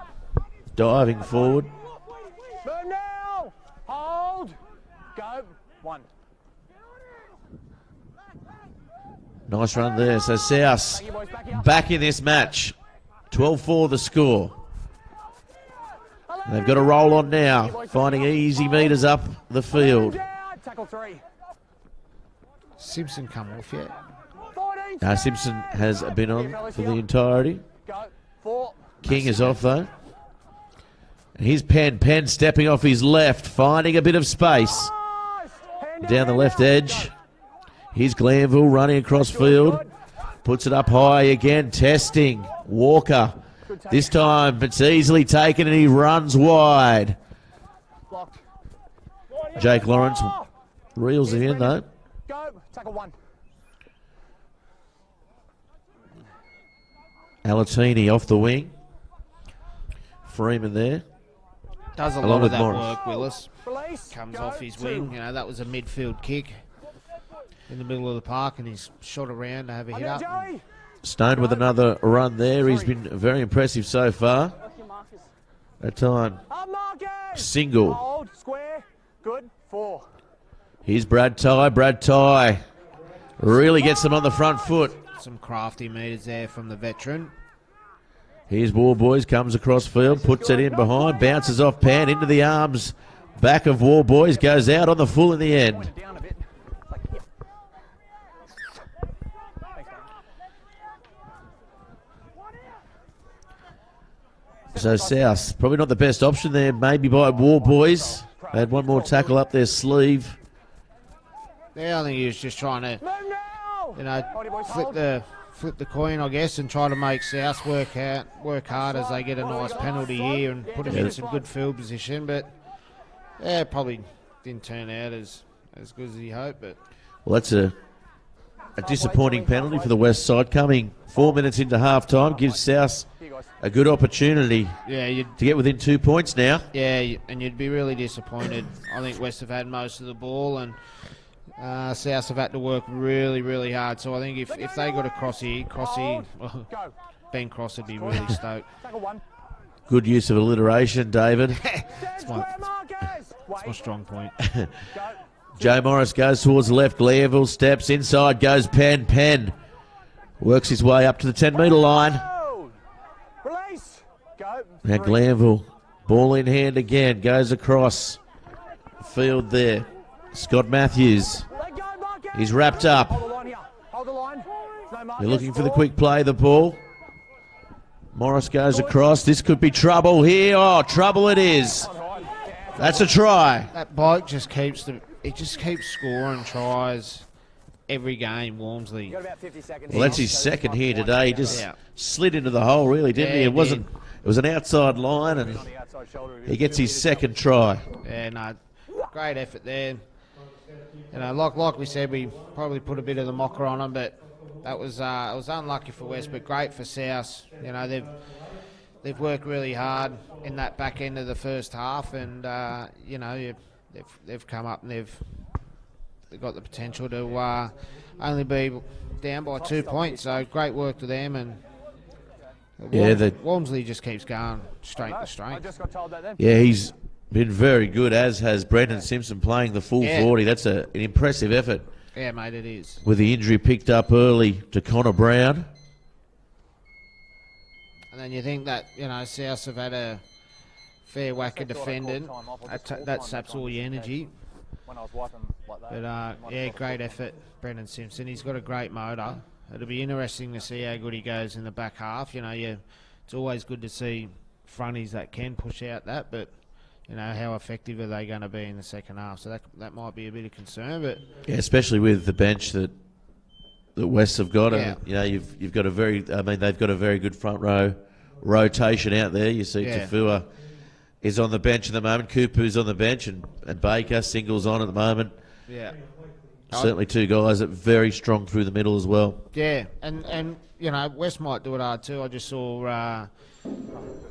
Speaker 1: Diving forward.
Speaker 3: Move now. Hold. Go. 1.
Speaker 1: Nice run there. So South back in this match. 12-4 the score. And they've got to roll on now, finding easy metres up the field.
Speaker 3: Tackle 3.
Speaker 2: Simpson come off yet?
Speaker 1: Simpson has been on for the entirety.
Speaker 3: Go. 4.
Speaker 1: King is off though. And here's Penn stepping off his left, finding a bit of space down the left edge. Here's Glanville running across field. Puts it up high again, testing. Walker. This time it's easily taken and he runs wide. Jake Lawrence reels him in though.
Speaker 3: Go. Tackle 1.
Speaker 1: Alatini off the wing. Freeman there.
Speaker 2: Does a
Speaker 1: Along
Speaker 2: lot of
Speaker 1: with
Speaker 2: that
Speaker 1: Morris.
Speaker 2: work, Willis.
Speaker 3: Release.
Speaker 2: Comes
Speaker 3: Go.
Speaker 2: off his
Speaker 3: 2.
Speaker 2: wing. That was a midfield kick in the middle of the park, and he's shot around to have a hit up.
Speaker 3: Joey.
Speaker 1: Stone with another run there. He's been very impressive so far. That time,
Speaker 3: Up Marcus.
Speaker 1: single.
Speaker 3: Hold. Square. Good. 4.
Speaker 1: Here's Brad Ty. Really gets them on the front foot.
Speaker 2: Some crafty meters there from the veteran.
Speaker 1: Here's War Boys, comes across field, puts it in behind, bounces off Pan into the arms. Back of War Boys, goes out on the full in the end. So South, probably not the best option there, maybe by War Boys. They had one more tackle up their sleeve.
Speaker 2: Yeah, I think he was just trying to, flip the coin, I guess, and try to make South work hard as they get a nice penalty here and put him in some good field position. But yeah, probably didn't turn out as good as he hoped. But
Speaker 1: well, that's a disappointing penalty for the West side. Coming 4 minutes into half time gives South a good opportunity to get within 2 points now.
Speaker 2: Yeah, and you'd be really disappointed. I think West have had most of the ball, and South have had to work really, really hard. So I think if they got a Crossy, Ben Cross would be really stoked.
Speaker 1: Good use of alliteration, David.
Speaker 2: It's my strong point.
Speaker 1: Joe Morris goes towards the left. Glanville steps inside, goes Penn. Works his way up to the 10-metre line. Now Glanville, ball in hand again, goes across the field there. Scott Matthews, he's wrapped up. They're looking for the quick play, the ball. Morris goes across. This could be trouble here. Oh, trouble it is. That's a try.
Speaker 2: That bloke just keeps scoring tries every game, Walmsley.
Speaker 1: Well, that's his second here today. He just slid into the hole, really, didn't he? It was an outside line, and he gets his second try.
Speaker 2: Yeah, no, great effort there. You know, like we said, we probably put a bit of the mocker on them, but that was it was unlucky for West, but great for South. You know, they've worked really hard in that back end of the first half, and you know, they've come up and they've got the potential to only be down by 2 points. So great work to them, and Walmsley just keeps going strength to strength.
Speaker 1: Yeah, he's been very good, as has Brendan Simpson playing the full 40. That's an impressive effort.
Speaker 2: Yeah, mate, it is.
Speaker 1: With the injury picked up early to Connor Brown.
Speaker 2: And then you think that, you know, South have had a fair whack of defending. That saps all your energy. But, yeah, great effort, Brendan Simpson. He's got a great motor. It'll be interesting to see how good he goes in the back half. You know, it's always good to see fronties that can push out that, but, you know, how effective are they going to be in the second half? So that might be a bit of concern. But
Speaker 1: yeah, especially with the bench that West have got. Yeah. You know, you've got they've got a very good front row rotation out there. You see Tafua is on the bench at the moment. Cooper's on the bench, and Baker singles on at the moment.
Speaker 2: Yeah.
Speaker 1: Certainly two guys that are very strong through the middle as well.
Speaker 2: Yeah, and you know, West might do it hard too. I just saw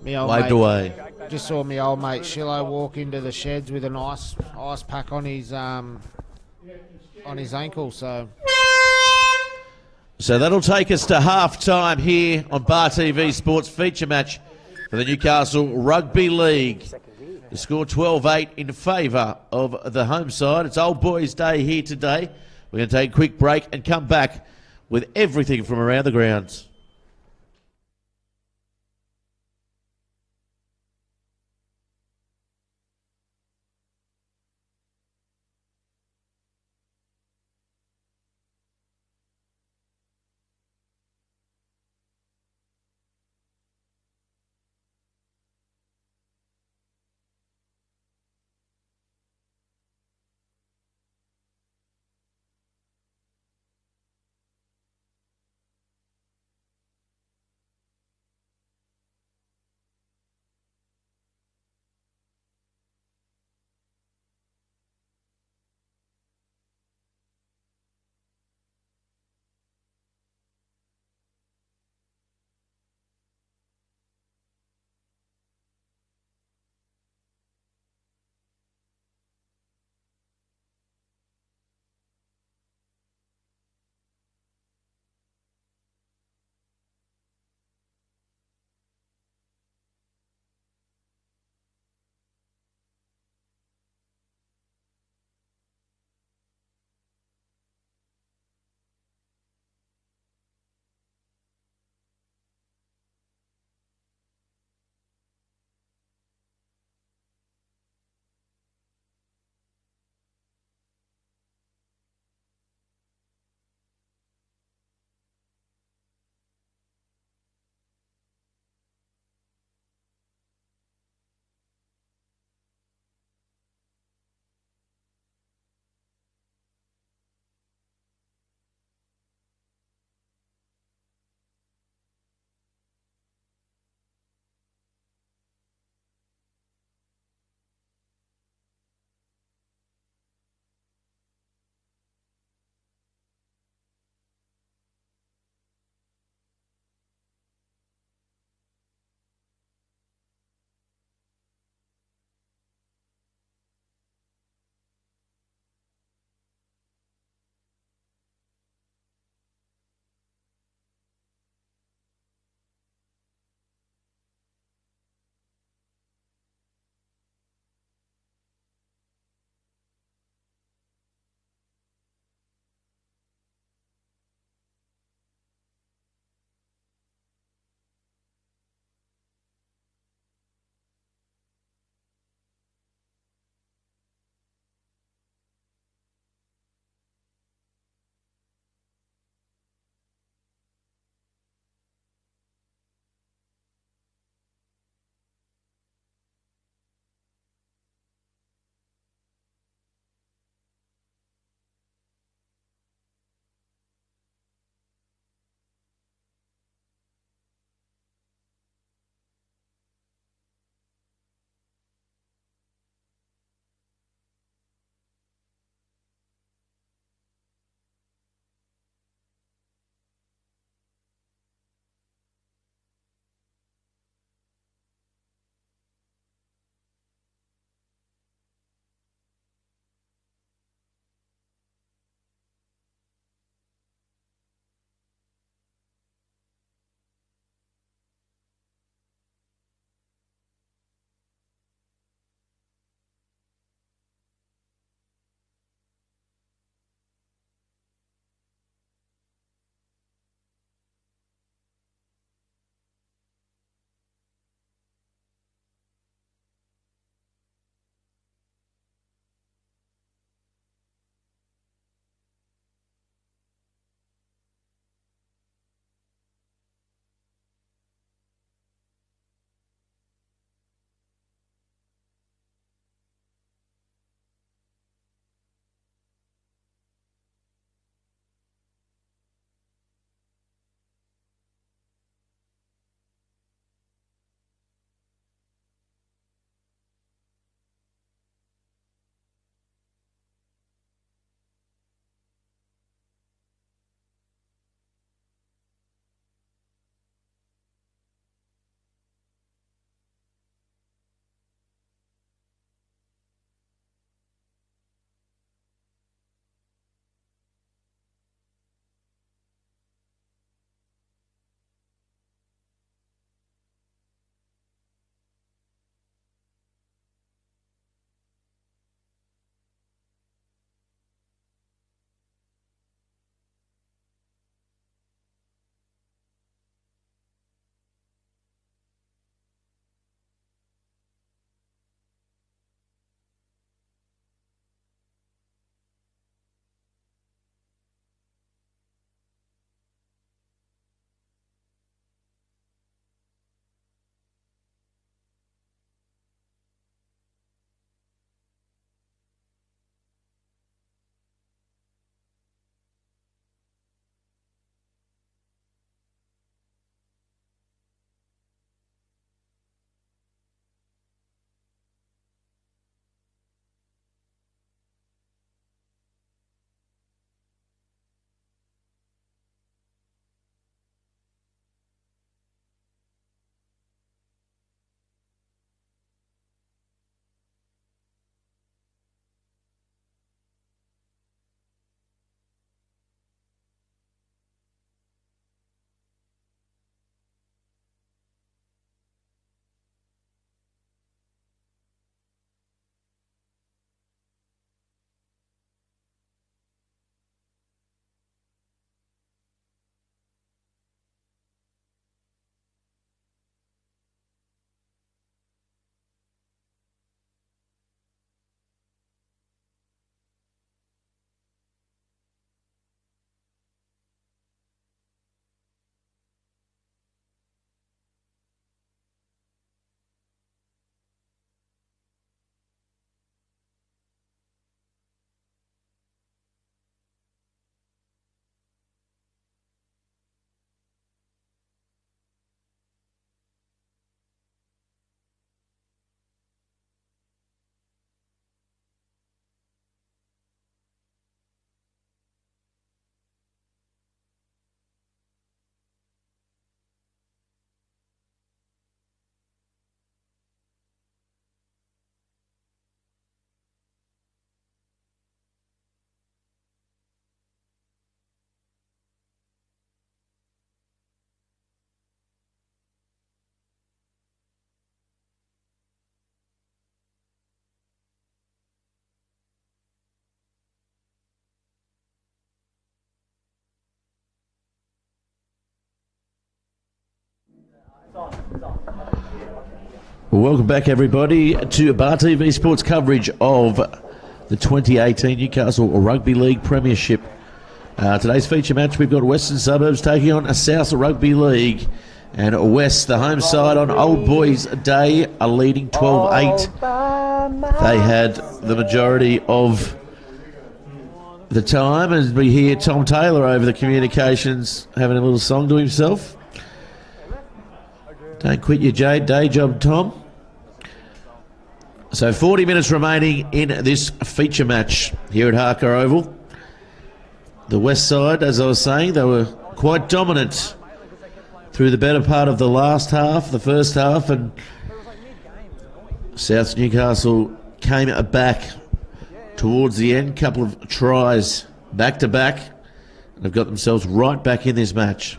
Speaker 2: me old
Speaker 1: waved
Speaker 2: mate,
Speaker 1: away.
Speaker 2: Just saw me old mate Shillo walk into the sheds with an ice pack on his ankle. So
Speaker 1: that'll take us to half time here on Bar TV Sports feature match for the Newcastle Rugby League. The score 12-8 in favour of the home side. It's Old Boys Day here today. We're going to take a quick break and come back with everything from around the grounds. Welcome back, everybody, to Bar TV Sports coverage of the 2018 Newcastle Rugby League Premiership. Today's feature match, we've got Western Suburbs taking on South Rugby League. And West, the home side on Old Boys Day, are leading 12-8. They had the majority of the time, as we hear Tom Taylor over the communications having a little song to himself. Don't quit your day job, Tom. So 40 minutes remaining in this feature match here at Harker Oval. The West side, as I was saying, they were quite dominant through the better part of the last half, the first half, and South Newcastle came back towards the end. Couple of tries back to back, and they've got themselves right back in this match.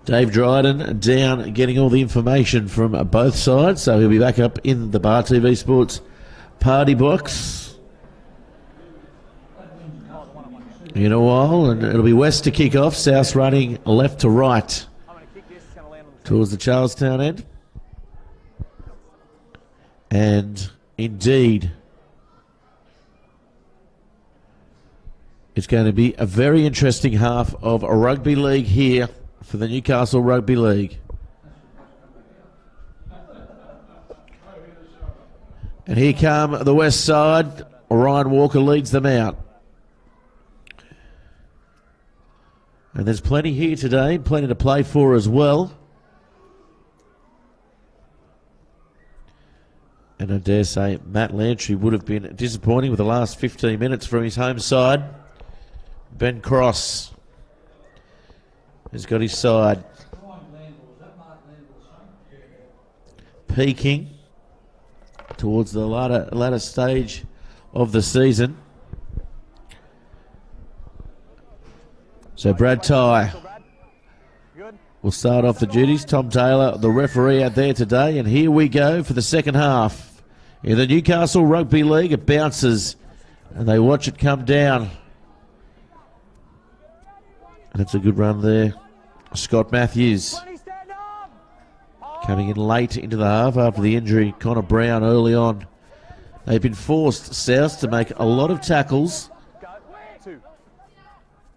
Speaker 1: Dave Dryden down getting all the information from both sides, so he'll be back up in the Bar TV Sports party box in a while, and it'll be West to kick off. South running left to right towards the Charlestown end. And indeed, it's going to be a very interesting half of a rugby league here for the Newcastle Rugby League. And here come the West side. Ryan Walker leads them out. And there's plenty here today, plenty to play for as well. And I dare say Matt Lantry would have been disappointing with the last 15 minutes from his home side. Ben Cross has got his side peaking towards the latter stage of the season. So Brad Tye will start off the duties. Tom Taylor, the referee, out there today. And here we go for the second half. In the Newcastle Rugby League, it bounces and they watch it come down. That's a good run there. Scott Matthews coming in late into the half after the injury. Connor Brown early on. They've been forced, South, to make a lot of tackles.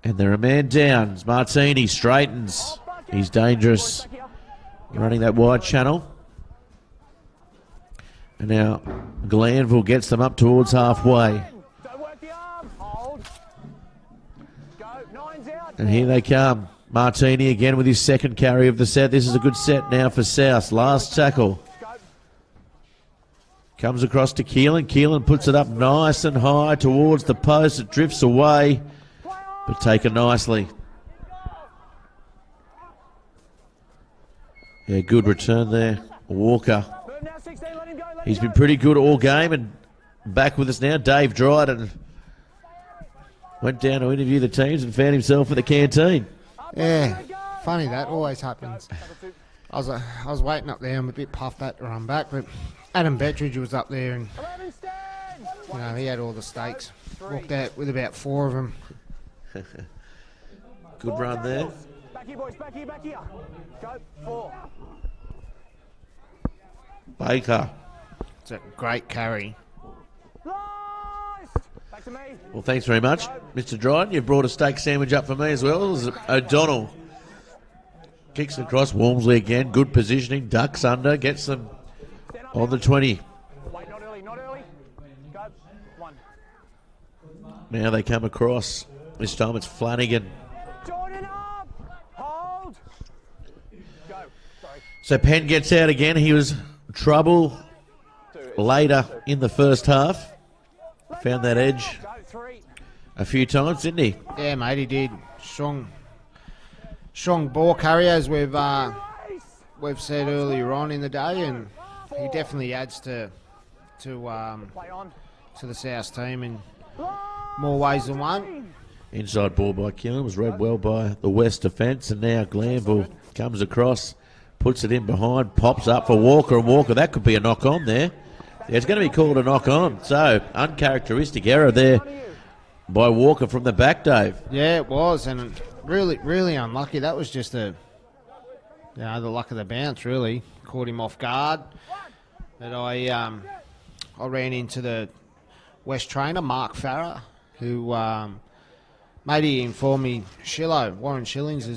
Speaker 1: And they're a man down. Martini straightens. He's dangerous. Running that wide channel. And now Glanville gets them up towards halfway. And here they come. Martini again with his second carry of the set. This is a good set now for South. Last tackle. Comes across to Keelan. Keelan puts it up nice and high towards the post. It drifts away, but taken nicely. Yeah, good return there. Walker. He's been pretty good all game, and back with us now, Dave Dryden. Went down to interview the teams and found himself at the canteen.
Speaker 2: Yeah, funny that always happens. I was waiting up there. I'm a bit puffed that to run back, but Adam Bettridge was up there, and he had all the steaks. Walked out with about 4 of them.
Speaker 1: Good run there.
Speaker 3: Back here, boys. Back here. Go 4.
Speaker 1: Baker.
Speaker 2: It's a great carry.
Speaker 3: Back to me.
Speaker 1: Well, thanks very much, Mr. Dryden. You've brought a steak sandwich up for me as well. O'Donnell kicks across. Walmsley again. Good positioning. Ducks under. Gets them on the 20.
Speaker 3: Wait, not early. Go 1.
Speaker 1: Now they come across. This time it's Flanagan.
Speaker 3: Jordan up. Hold. Go. Sorry.
Speaker 1: So Penn gets out again. He was trouble later in the first half. Found that edge a few times, didn't he?
Speaker 2: Yeah, mate, he did. Strong ball carrier, as we've said earlier on in the day, and he definitely adds to the South team in more ways than one.
Speaker 1: Inside ball by Keelan was read well by the West defence, and now Glanville comes across, puts it in behind, pops up for Walker, and Walker, that could be a knock on there. Yeah, it's going to be called a knock on. So, uncharacteristic error there by Walker from the back, Dave.
Speaker 2: Yeah, it was, and really, really unlucky. That was just the luck of the bounce really caught him off guard. But I ran into the West trainer, Mark Farrer, who maybe informed me Warren Shillings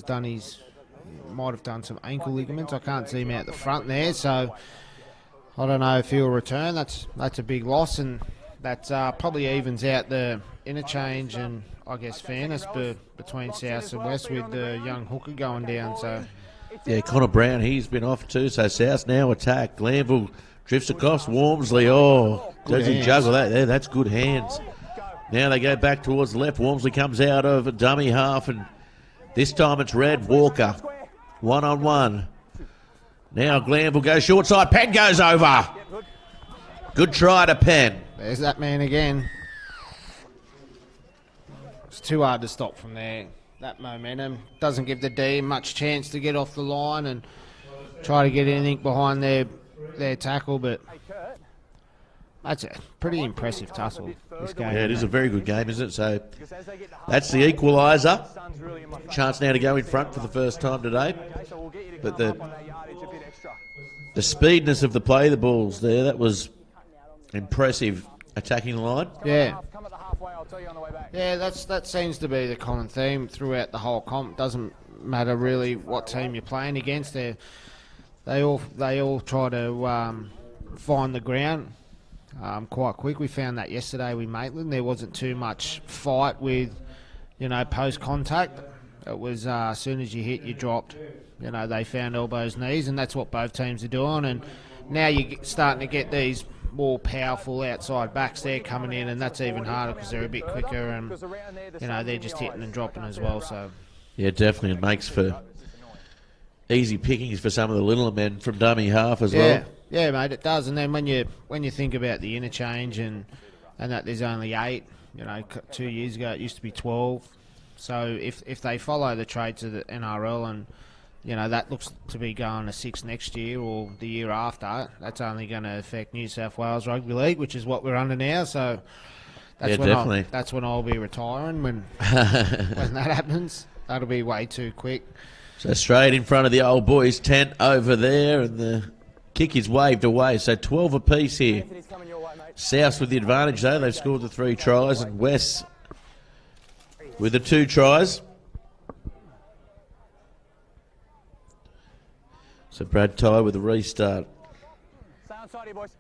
Speaker 2: might have done some ankle ligaments. I can't see him out the front there, so I don't know if he'll return. That's a big loss, and that probably evens out the interchange and I guess fairness between South and West with the young hooker going down. So
Speaker 1: yeah, Connor Brown, he's been off too. So South now attack. Glanville drifts across. Wormsley, does he juggle that there? That's good hands. Now they go back towards the left. Wormsley comes out of a dummy half, and this time it's Red Walker. 1-on-1. Now Glanville goes short side. Penn goes over. Good try to Penn.
Speaker 2: There's that man again. It's too hard to stop from there. That momentum doesn't give the D much chance to get off the line and try to get anything behind their tackle, but that's a pretty impressive tussle, this game.
Speaker 1: Yeah, it is a very good game, isn't it? So that's the equaliser. Chance now to go in front for the first time today. But the speediness of the play, the balls there, that was impressive attacking line.
Speaker 2: Yeah. Yeah, that seems to be the common theme throughout the whole comp. Doesn't matter really what team you're playing against. They all try to find the ground quite quick. We found that yesterday with Maitland. There wasn't too much fight with, post contact. It was as soon as you hit, you dropped. They found elbows, knees, and that's what both teams are doing. And now you're starting to get these more powerful outside backs there coming in, and that's even harder because they're a bit quicker and they're just hitting and dropping as well. So
Speaker 1: yeah, definitely it makes for easy pickings for some of the littler men from dummy half as well.
Speaker 2: Yeah, mate, it does. And then when you think about the interchange and that there's only 8, 2 years ago it used to be 12. So if they follow the trade to the NRL and that looks to be going to 6 next year or the year after, that's only going to affect New South Wales Rugby League, which is what we're under now. So that's when I'll be retiring when that happens. That'll be way too quick.
Speaker 1: So straight in front of the old boys' tent over there, and the kick is waved away. So 12 apiece here. South with the advantage though. They've scored the 3 tries, and West with the 2 tries. So Brad Ty with the restart.
Speaker 3: Stay on side here, boys.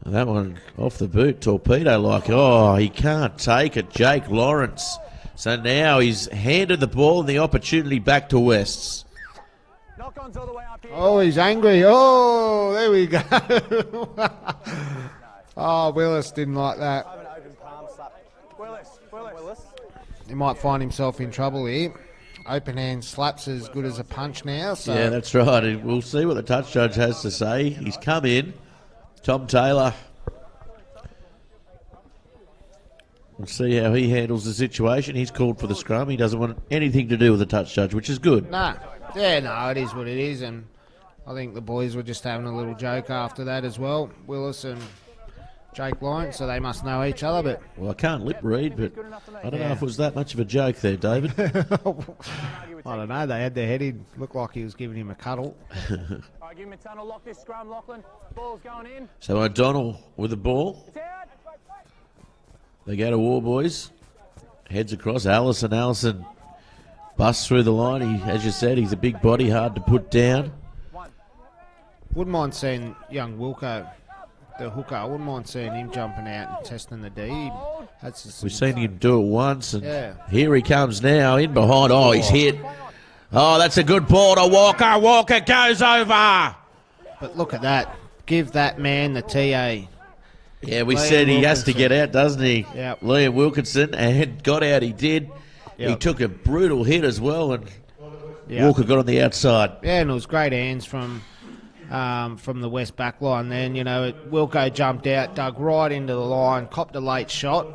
Speaker 1: That one off the boot, torpedo like. Oh, he can't take it, Jake Lawrence. So now he's handed the ball and the opportunity back to Wests.
Speaker 3: Knock-ons all the way up here.
Speaker 2: Oh, he's angry. Oh, there we go. Oh, Willis didn't like that.
Speaker 3: Willis.
Speaker 2: He might find himself in trouble here. Open hand slaps as good as a punch now. So.
Speaker 1: Yeah, that's right. We'll see what the touch judge has to say. He's come in. Tom Taylor. We'll see how he handles the situation. He's called for the scrum. He doesn't want anything to do with the touch judge, which is good.
Speaker 2: No, it is what it is. And I think the boys were just having a little joke after that as well. Willis and Jake Lawrence, so they must know each other. But
Speaker 1: well, I can't lip read, but I don't know if it was that much of a joke there, David.
Speaker 2: I don't know. They had their head in. Looked like he was giving him a cuddle.
Speaker 3: All right, give him a tunnel. Lock this scrum, Lachlan. Ball's going in.
Speaker 1: So O'Donnell with the ball.
Speaker 3: It's out.
Speaker 1: They go to War Boys. Heads across. Allison busts through the line. As you said, he's a big body, hard to put down.
Speaker 2: Wouldn't mind seeing young Wilco, the hooker. I wouldn't mind seeing him jumping out and testing the D.
Speaker 1: We've seen him do it once, and here he comes now in behind. Oh, he's hit. Oh, that's a good ball to Walker. Walker goes over.
Speaker 2: But look at that. Give that man the TA.
Speaker 1: Yeah, we said he has to get out, doesn't he?
Speaker 2: Yep.
Speaker 1: Liam Wilkinson, and got out, he did.
Speaker 2: Yep.
Speaker 1: He took a brutal hit as well, and Walker got on the outside.
Speaker 2: Yeah, and it was great hands from the West back line then. Wilco jumped out, dug right into the line, copped a late shot,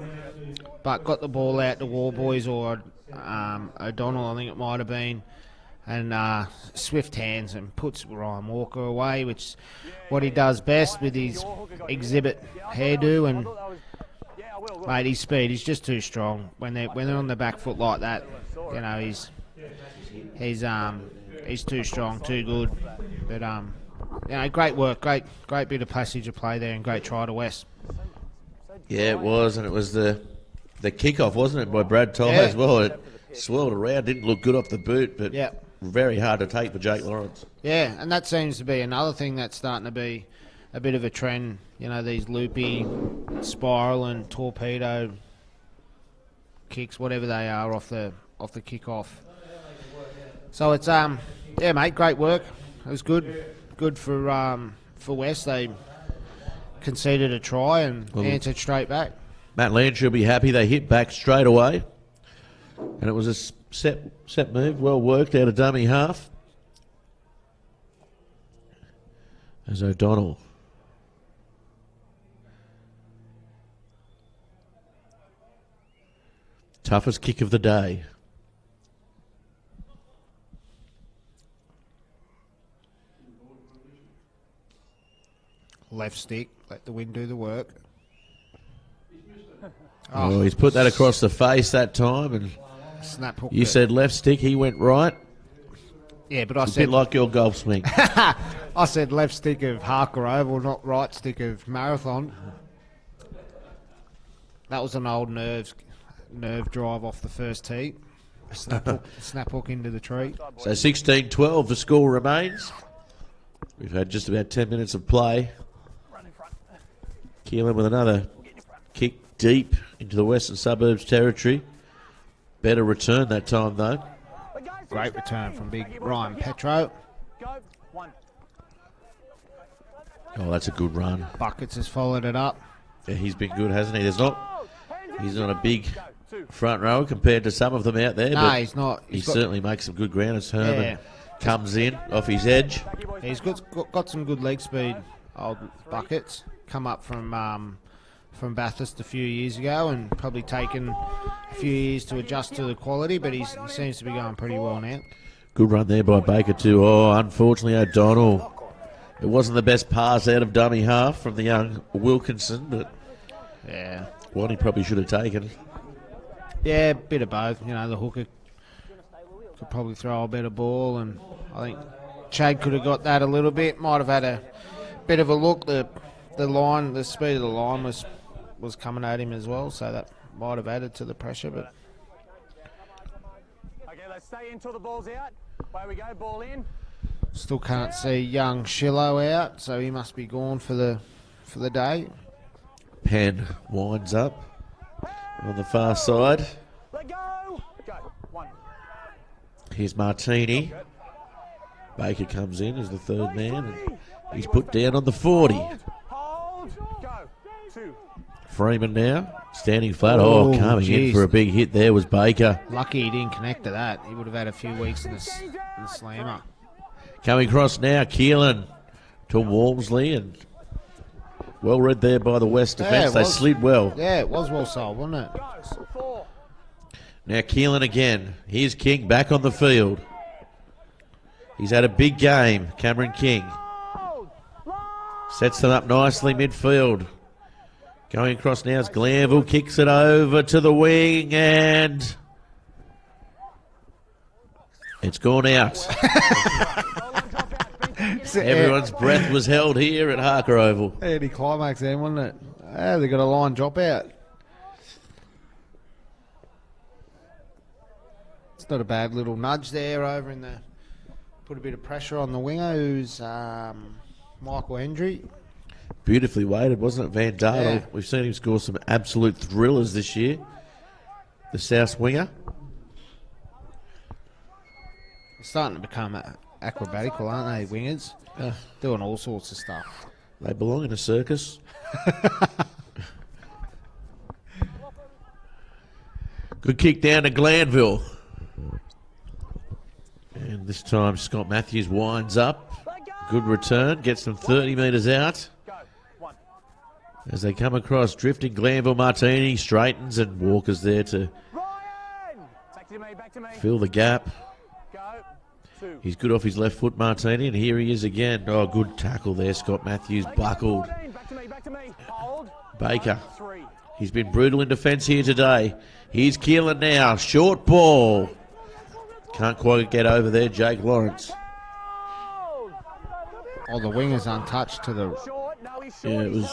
Speaker 2: but got the ball out to War Boys or O'Donnell, I think it might have been, and swift hands and puts Ryan Walker away, which is what he does best with his exhibit hairdo, and Mate, his speed, he's just too strong. When they're on the back foot like that, you know, he's too strong, too good. But you know, great work, great bit of passage of play there, and great try to West.
Speaker 1: Yeah, it was, and it was the kickoff, wasn't it, by Brad Ty as well. It swirled around, didn't look good off the boot, but very hard to take for Jake Lawrence.
Speaker 2: Yeah, and that seems to be another thing that's starting to be a bit of a trend. You know, these loopy, spiral and torpedo kicks, whatever they are, off the kickoff. So it's yeah, mate, great work. It was good for West. They conceded a try and answered straight back.
Speaker 1: Matt Land will be happy. They hit back straight away, and it was a set move, well worked out of dummy half. As O'Donnell. Toughest kick of the day.
Speaker 2: Left stick, let the wind do the work.
Speaker 1: Oh, he's put that across the face that time, and
Speaker 2: snap hook.
Speaker 1: You said left stick, he went right.
Speaker 2: Yeah, but I
Speaker 1: it's
Speaker 2: said
Speaker 1: a bit like your golf swing.
Speaker 2: I said left stick of Harker Oval, not right stick of Marathon. That was an old nerve drive off the first tee. Snap hook into the tree.
Speaker 1: So 16-12, the score remains. We've had just about 10 minutes of play. Keelan with another kick deep into the Western Suburbs territory. Better return that time, though.
Speaker 2: Great return from big Ryan Petro.
Speaker 1: Oh, that's a good run.
Speaker 2: Buckets has followed it up.
Speaker 1: Yeah, he's been good, hasn't he? He's not a big front rower compared to some of them out there.
Speaker 2: No,
Speaker 1: but
Speaker 2: he's not.
Speaker 1: He certainly makes some good ground as Herman comes in off his edge.
Speaker 2: He's got some good leg speed, old Buckets. Come up from Bathurst a few years ago and probably taken a few years to adjust to the quality, but he seems to be going pretty well now.
Speaker 1: Good run there by Baker too. Oh, unfortunately O'Donnell. It wasn't the best pass out of dummy half from the young Wilkinson, but
Speaker 2: yeah,
Speaker 1: one he probably should have taken.
Speaker 2: Yeah, a bit of both. You know, the hooker could probably throw a better ball, and I think Chad could have got that a little bit. Might have had a bit of a look. The speed of the line was coming at him as well, so that might have added to the pressure. But
Speaker 3: okay, let's stay until the ball's out. Away we go, ball in.
Speaker 2: Still can't see young Shillo out, so he must be gone for the day.
Speaker 1: Penn winds up on the far side.
Speaker 3: Let go. Go. One.
Speaker 1: Here's Martini. Baker comes in as the third man, and he's put down on the 40.
Speaker 3: Hold. Go. Two.
Speaker 1: Freeman now, standing flat. Oh, coming in for a big hit there was Baker.
Speaker 2: Lucky he didn't connect to that. He would have had a few weeks in the slammer.
Speaker 1: Coming across now, Keelan to Walmsley, and well read there by the West defence. They slid well.
Speaker 2: Yeah, it was well sold, wasn't it?
Speaker 1: Now Keelan again. Here's King back on the field. He's had a big game, Cameron King. Sets them up nicely midfield. Going across now is Glanville, kicks it over to the wing, and it's gone out. Everyone's breath was held here at Harker Oval.
Speaker 2: Anti-climax then, wasn't it? They got a line drop out. It's not a bad little nudge there over in the... Put a bit of pressure on the winger, who's Michael Hendry.
Speaker 1: Beautifully weighted, wasn't it, Van Dardel?
Speaker 2: Yeah.
Speaker 1: We've seen him score some absolute thrillers this year. The South winger.
Speaker 2: It's starting to become acrobatical, aren't they, wingers? Doing all sorts of stuff.
Speaker 1: They belong in a circus. Good kick down to Glanville. And this time Scott Matthews winds up. Good return, gets them 30 metres out. As they come across, drifting Glanville, Martini straightens, and Walker's there to fill the gap. He's good off his left foot, Martini, and here he is again. Oh, good tackle there, Scott Matthews, buckled. Baker He's been brutal in defence here today. Here's Keelan now. Short ball. Can't quite get over there, Jake Lawrence.
Speaker 2: Oh, the winger's untouched to the...
Speaker 1: Yeah, it was...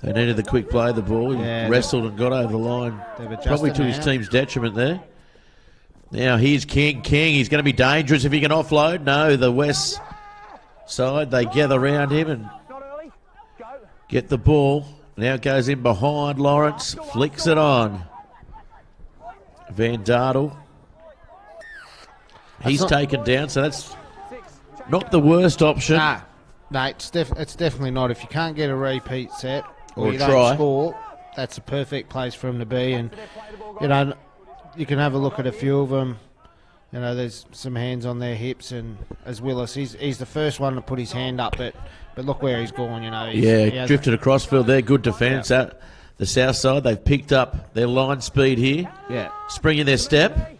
Speaker 1: They needed the quick play of the ball. He wrestled and got over the line. Probably to his team's detriment there. Now here's King. King, he's going to be dangerous if he can offload. No, the West side, they gather around him and get the ball. Now it goes in behind Lawrence. Flicks it on. Van Dartle. He's taken down, so that's not the worst option.
Speaker 2: Nah, it's definitely not. If you can't get a repeat set or you
Speaker 1: try.
Speaker 2: don't score, that's a perfect place for him to be. And, you know, you can have a look at a few of them. You know, there's some hands on their hips, and as Willis, he's the first one to put his hand up, but look where he's gone, you know.
Speaker 1: He drifted across field there. Good defence. At the south side, they've picked up their line speed here.
Speaker 2: Yeah.
Speaker 1: Springing their step.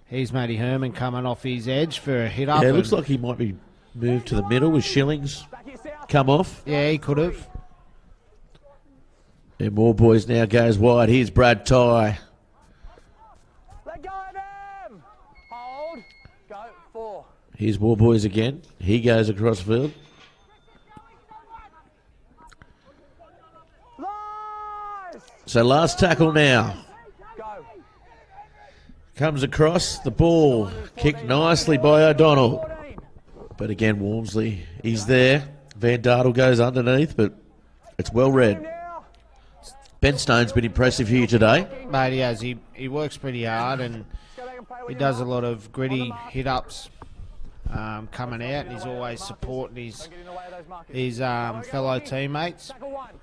Speaker 2: He's Matty Herman coming off his edge for a hit up.
Speaker 1: Yeah, it looks like he might be moved to the middle with Shillings come off.
Speaker 2: Yeah, he could have.
Speaker 1: And more boys now goes wide. Here's Brad Tye.
Speaker 3: Let go of him. Hold. Go. 4.
Speaker 1: Here's more boys again. He goes across field.
Speaker 3: Nice.
Speaker 1: So last tackle now.
Speaker 3: Go.
Speaker 1: Comes across. The ball kicked nicely by O'Donnell.
Speaker 3: 14.
Speaker 1: But again, Walmsley, he's there. Van Dartle goes underneath, but it's well read. Ben Stone's been impressive here today.
Speaker 2: Mate, he has. He works pretty hard, and he does a lot of gritty hit-ups coming out, and he's always supporting his fellow teammates.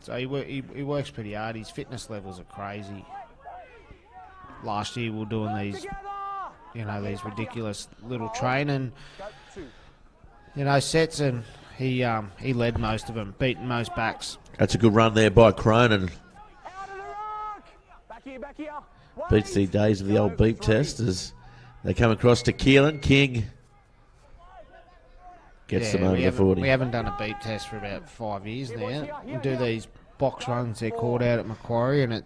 Speaker 2: So he works pretty hard. His fitness levels are crazy. Last year we were doing these, you know, these ridiculous little training, you know, sets, and he led most of them, beating most backs.
Speaker 1: That's a good run there by Cronin. Beats the days of the old beep test as they come across to Keelan. King gets them over the 40.
Speaker 2: We haven't done a beep test for about 5 years now. We do these box runs, they're called out at Macquarie, and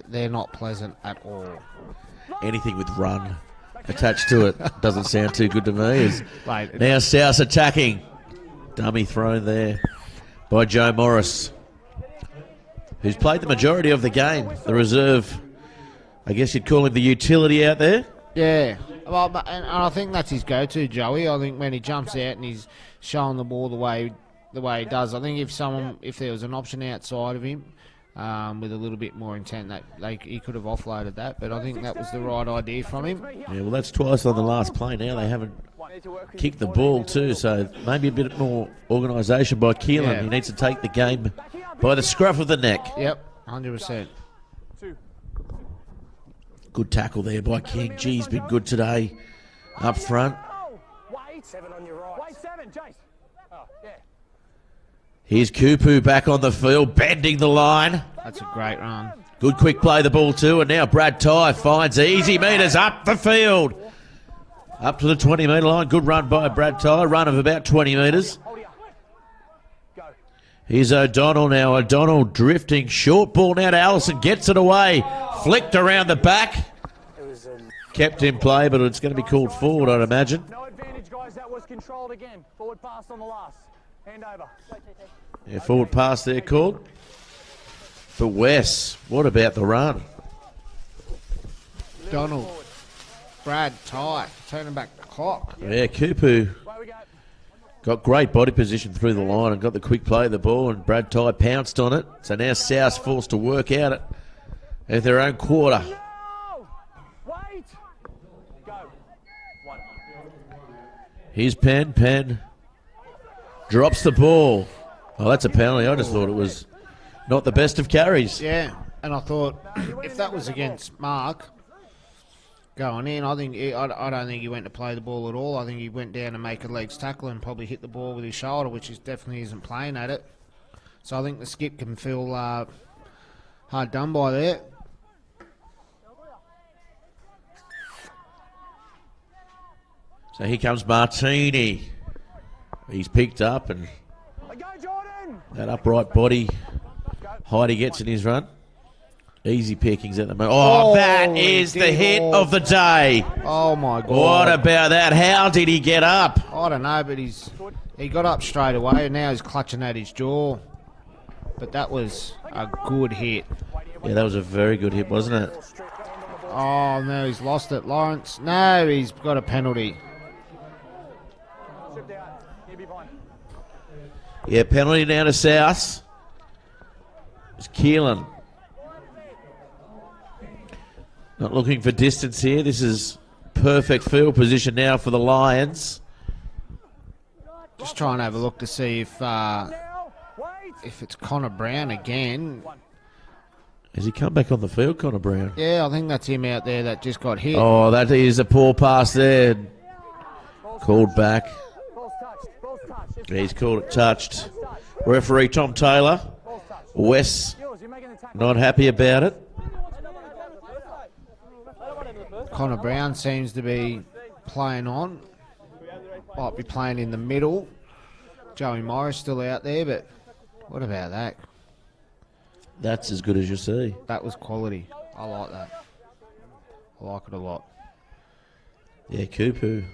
Speaker 2: they're not pleasant at all.
Speaker 1: Anything with run attached to it doesn't sound too good to me. Now South attacking. Dummy thrown there by Joe Morris, who's played the majority of the game. The reserve, I guess you'd call him the utility out there.
Speaker 2: Yeah, well, and I think that's his go-to, Joey. I think when he jumps out and he's showing the ball the way he does, I think if there was an option outside of him with a little bit more intent, that he could have offloaded that. But I think that was the right idea from him.
Speaker 1: Yeah, well, that's twice on the last play now. They haven't kicked the ball too, so maybe a bit more organisation by Keelan. Yeah. He needs to take the game by the scruff of the neck.
Speaker 2: Yep, 100%.
Speaker 1: Good tackle there by King. G's been good today up front.
Speaker 3: Wait. 7 on your right. Wait, 7, Jace. Oh, yeah.
Speaker 1: Here's Kupu back on the field, bending the line.
Speaker 2: That's a great run.
Speaker 1: Good quick play the ball too, and now Brad Tye finds easy meters up the field. Up to the 20-metre line. Good run by Brad Tye. Run of about 20 metres. Here's O'Donnell now. O'Donnell drifting. Short ball now to Allison. Gets it away. Flicked around the back. Kept in play, but it's going to be called forward, I'd imagine.
Speaker 3: No advantage, guys. That was controlled again. Forward pass on the last. Hand over.
Speaker 1: Yeah, forward pass there called. But Wes, what about the run?
Speaker 2: Donald. Brad Tye turning back the clock.
Speaker 1: Yeah, Kupu got great body position through the line and got the quick play of the ball, and Brad Tye pounced on it. So now South's forced to work out it at their own quarter.
Speaker 3: Wait. Go. 1.
Speaker 1: Here's Penn. Penn drops the ball. Oh, that's a penalty. I just thought it was not the best of carries.
Speaker 2: Yeah, and I thought if that was against Mark going in, I don't think he went to play the ball at all. I think he went down to make a legs tackle and probably hit the ball with his shoulder, which definitely isn't playing at it. So I think the skip can feel hard done by there.
Speaker 1: So here comes Martini. He's picked up, and that upright body Heidi gets in his run. Easy pickings at the moment. Oh, that is the hit of the day.
Speaker 2: Oh, my God.
Speaker 1: What about that? How did he get up?
Speaker 2: I don't know, but he got up straight away, and now he's clutching at his jaw. But that was a good hit.
Speaker 1: Yeah, that was a very good hit, wasn't it?
Speaker 2: Oh, no, he's lost it, Lawrence. No, he's got a penalty.
Speaker 1: Yeah, penalty now to South. It's Keelan. Not looking for distance here. This is perfect field position now for the Lions.
Speaker 2: Just trying to have a look to see if it's Connor Brown again.
Speaker 1: Has he come back on the field, Connor Brown?
Speaker 2: Yeah, I think that's him out there that just got hit.
Speaker 1: Oh, that is a poor pass there. Called back. He's called it touched. Referee Tom Taylor. Wes not happy about it.
Speaker 2: Connor Brown seems to be playing on. Might be playing in the middle. Joey Morris still out there, but what about that?
Speaker 1: That's as good as you see.
Speaker 2: That was quality. I like that. I like it a lot.
Speaker 1: Yeah, Kupu.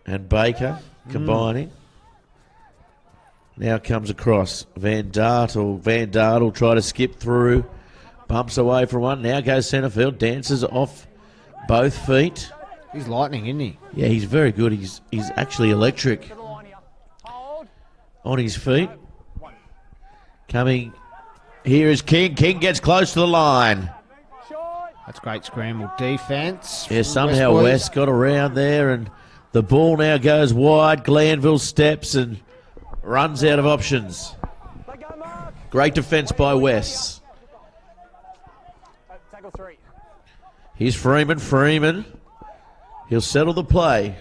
Speaker 1: And Baker combining. Now comes across. Van Dartel. Van Dartel try to skip through. Bumps away from one. Now goes centre field. Dances off both feet.
Speaker 2: He's lightning, isn't he?
Speaker 1: Yeah, he's very good. He's actually electric. On his feet. Coming. Here is King. King gets close to the line.
Speaker 2: That's great scramble defence.
Speaker 1: Yeah, somehow West got around there, and the ball now goes wide. Glanville steps and runs out of options. Great defence by West. Here's Freeman. Freeman. He'll settle the play.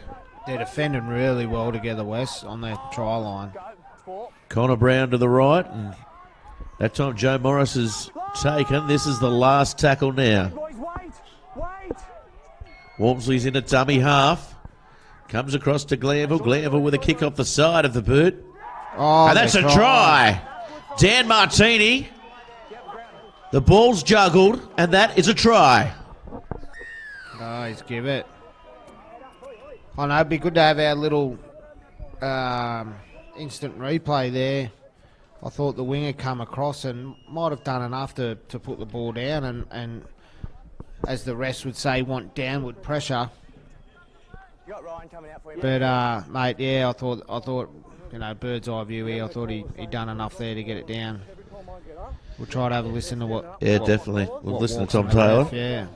Speaker 2: They're defending really well together, West, on their try line.
Speaker 1: Connor Brown to the right, and that time Joe Morris is taken. This is the last tackle now. Walmsley's in a dummy half. Comes across to Glanville. Glanville with a kick off the side of the boot.
Speaker 2: Oh,
Speaker 1: and that's a try. Dan Martini. The ball's juggled, and that is a try.
Speaker 2: Nice, give it. I know, it'd be good to have our little instant replay there. I thought the winger come across and might have done enough to put the ball down and as the rest would say, want downward pressure. But mate, yeah, I thought, you know, bird's eye view here. I thought he'd done enough there to get it down. We'll try to have a listen to what.
Speaker 1: Yeah, definitely. We'll listen to Tom Taylor.
Speaker 2: Yeah.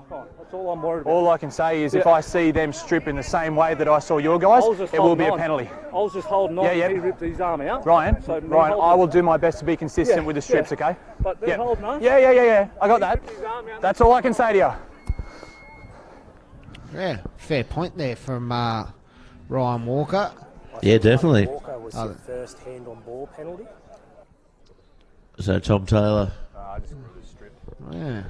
Speaker 3: That's all I'm worried about. All I can say is if I see them strip in the same way that I saw your guys, it will be a penalty.
Speaker 4: I was just holding on and he ripped his arm out.
Speaker 3: Ryan, I will do my best to be consistent with the strips, okay?
Speaker 4: But they're holding on.
Speaker 3: Yeah. I got that. That's all I can say to you.
Speaker 2: Yeah, fair point there from Ryan Walker.
Speaker 1: Yeah, definitely.
Speaker 5: Walker was the first hand on ball penalty.
Speaker 1: So Tom Taylor.
Speaker 2: Yeah.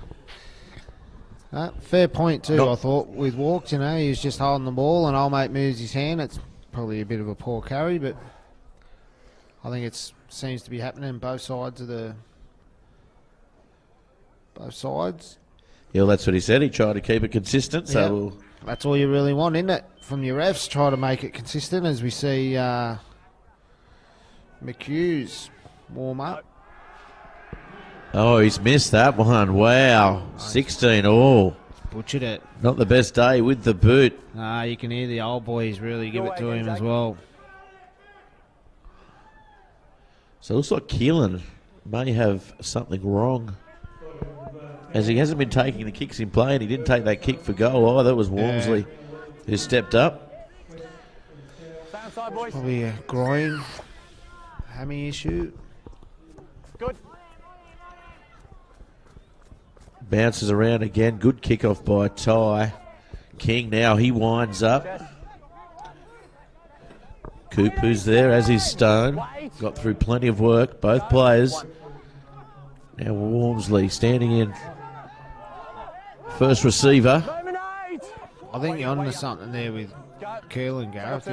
Speaker 2: Fair point too, I thought, with Walks, you know, he was just holding the ball and old mate moves his hand. It's probably a bit of a poor carry, but I think it seems to be happening both sides of the... Both sides.
Speaker 1: Yeah, well, that's what he said. He tried to keep it consistent, so...
Speaker 2: Yep. That's all you really want, isn't it? From your refs, try to make it consistent as we see McHugh's warm up.
Speaker 1: Oh, he's missed that one. Wow. 16 all.
Speaker 2: Butchered it.
Speaker 1: Not the best day with the boot.
Speaker 2: You can hear the old boys really give it to him as well.
Speaker 1: So it looks like Keelan may have something wrong, as he hasn't been taking the kicks in play, and he didn't take that kick for goal either. It was Walmsley who stepped up.
Speaker 2: Probably a groin hammy issue.
Speaker 3: Good.
Speaker 1: Bounces around again. Good kickoff by Ty. King now, he winds up. Kupu's there, as is Stone. Got through plenty of work, both players. Now Walmsley standing in. First receiver.
Speaker 2: I think you're onto something there with Keelan, Gareth.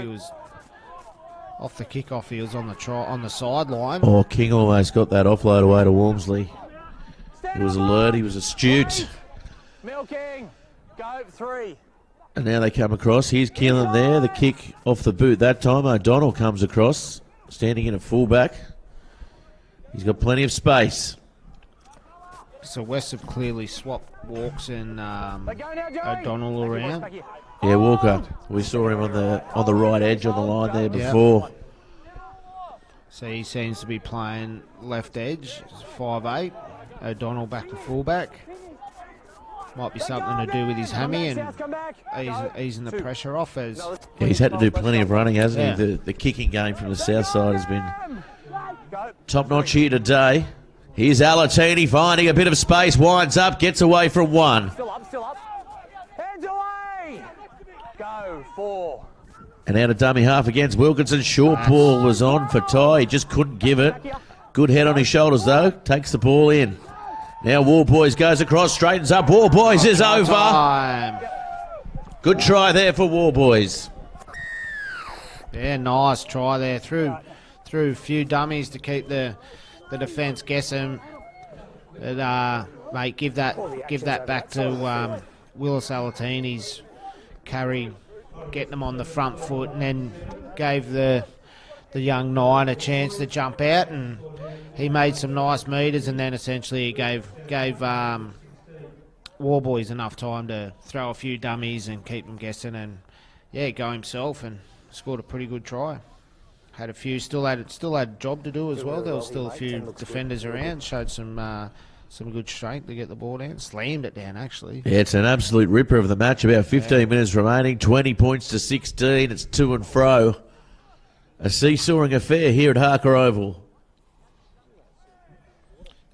Speaker 2: off the kickoff. He was on the sideline.
Speaker 1: Oh, King almost got that offload away to Walmsley. He was alert. He was astute.
Speaker 3: Milking. Go 3.
Speaker 1: And now they come across. Here's Keelan there. The kick off the boot. That time O'Donnell comes across, standing in at fullback. He's got plenty of space.
Speaker 2: So West have clearly swapped Walks and O'Donnell around.
Speaker 1: Yeah, Walker. We saw him on the right edge on the line there before.
Speaker 2: Yep. So he seems to be playing left edge, 5'8". O'Donnell back to fullback. Might be something to do with his hammy and easing the pressure off. As
Speaker 1: yeah, he's had to do plenty of running, hasn't he? The kicking game from the south side has been top notch here today. Here's Alatini finding a bit of space, winds up, gets away from one.
Speaker 3: Still up. Hands away. Go 4.
Speaker 1: And out of dummy half against Wilkinson. Short ball was on for Ty. He just couldn't give it. Good head on his shoulders, though. Takes the ball in. Now War Boys goes across, straightens up. War Boys is over.
Speaker 2: time.
Speaker 1: Good try there for War Boys.
Speaker 2: Yeah, nice try there. Through a few dummies to keep the defence guessing. But, mate, give that back to Willis Alatini's carry, getting them on the front foot, and then gave the young 9 a chance to jump out, and he made some nice meters, and then essentially he gave War Boys enough time to throw a few dummies and keep them guessing, and yeah, go himself and scored a pretty good try. Had a few, still had a job to do as well. There was still a few defenders around, showed some good strength to get the ball down. Slammed it down, actually.
Speaker 1: Yeah, it's an absolute ripper of the match. About 15 minutes remaining, 20 points to 16. It's to and fro. A seesawing affair here at Harker Oval.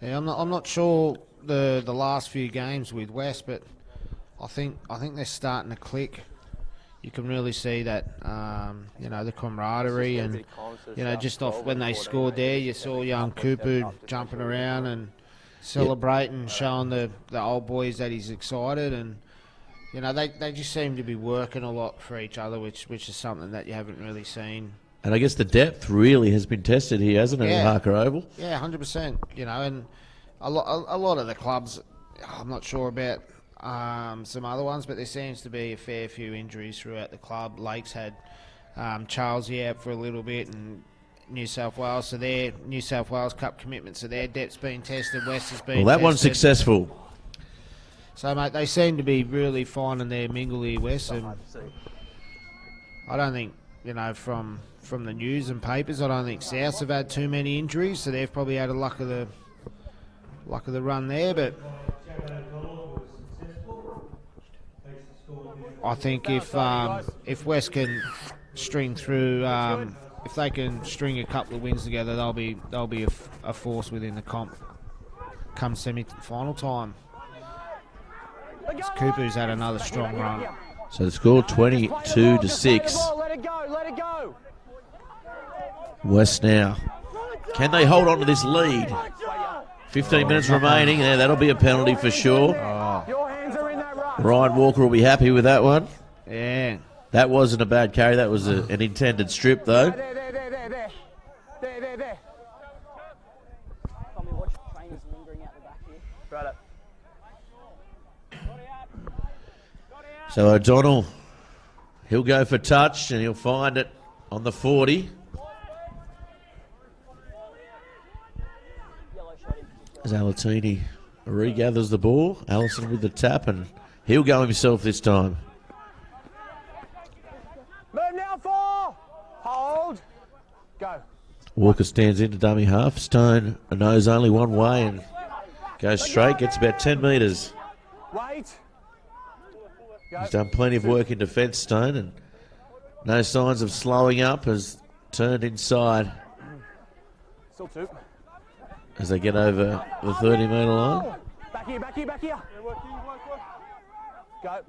Speaker 2: Yeah, I'm not sure the last few games with West, but I think they're starting to click. You can really see that, the camaraderie, and just off when they scored there, you saw young Cooper jumping around and celebrating, showing the old boys that he's excited, and they just seem to be working a lot for each other, which is something that you haven't really seen.
Speaker 1: And I guess the depth really has been tested here, hasn't it, at Harker Oval?
Speaker 2: Yeah, 100%. And a lot of the clubs, I'm not sure about some other ones, but there seems to be a fair few injuries throughout the club. Lakes had Charlesy out for a little bit, and New South Wales, so their New South Wales Cup commitment, so their depth's been tested. West has been
Speaker 1: Well, that
Speaker 2: tested.
Speaker 1: one's successful.
Speaker 2: So, mate, they seem to be really finding their mingle here, West, and I don't think, from the news and papers, I don't think Souths have had too many injuries, so they've probably had a luck of the run there. But I think if West can string through, if they can string a couple of wins together, they'll be a force within the comp come semi-final time. Cooper's had another strong run.
Speaker 1: So the score 22-6.
Speaker 3: Let it go.
Speaker 1: West now. Can they hold on to this lead? 15 minutes remaining. Yeah, that'll be a penalty for sure.
Speaker 3: Your hands are in that rush.
Speaker 1: Ryan Walker will be happy with that one.
Speaker 2: Yeah.
Speaker 1: That wasn't a bad carry. That was an intended strip, though.
Speaker 3: There.
Speaker 5: Tommy, watch trainers lingering out the back here.
Speaker 3: Got it.
Speaker 1: So O'Donnell, he'll go for touch, and he'll find it on the 40. As Alatini regathers the ball, Allison with the tap, and he'll go himself this time.
Speaker 3: Move now, 4. Hold. Go.
Speaker 1: Walker stands into dummy half. Stone knows only one way and goes straight, gets about 10 metres.
Speaker 3: Wait.
Speaker 1: He's done plenty of work in defence, Stone, and no signs of slowing up, has turned inside
Speaker 3: Still 2.
Speaker 1: as they get over the 30-metre line.
Speaker 3: Back here. Go.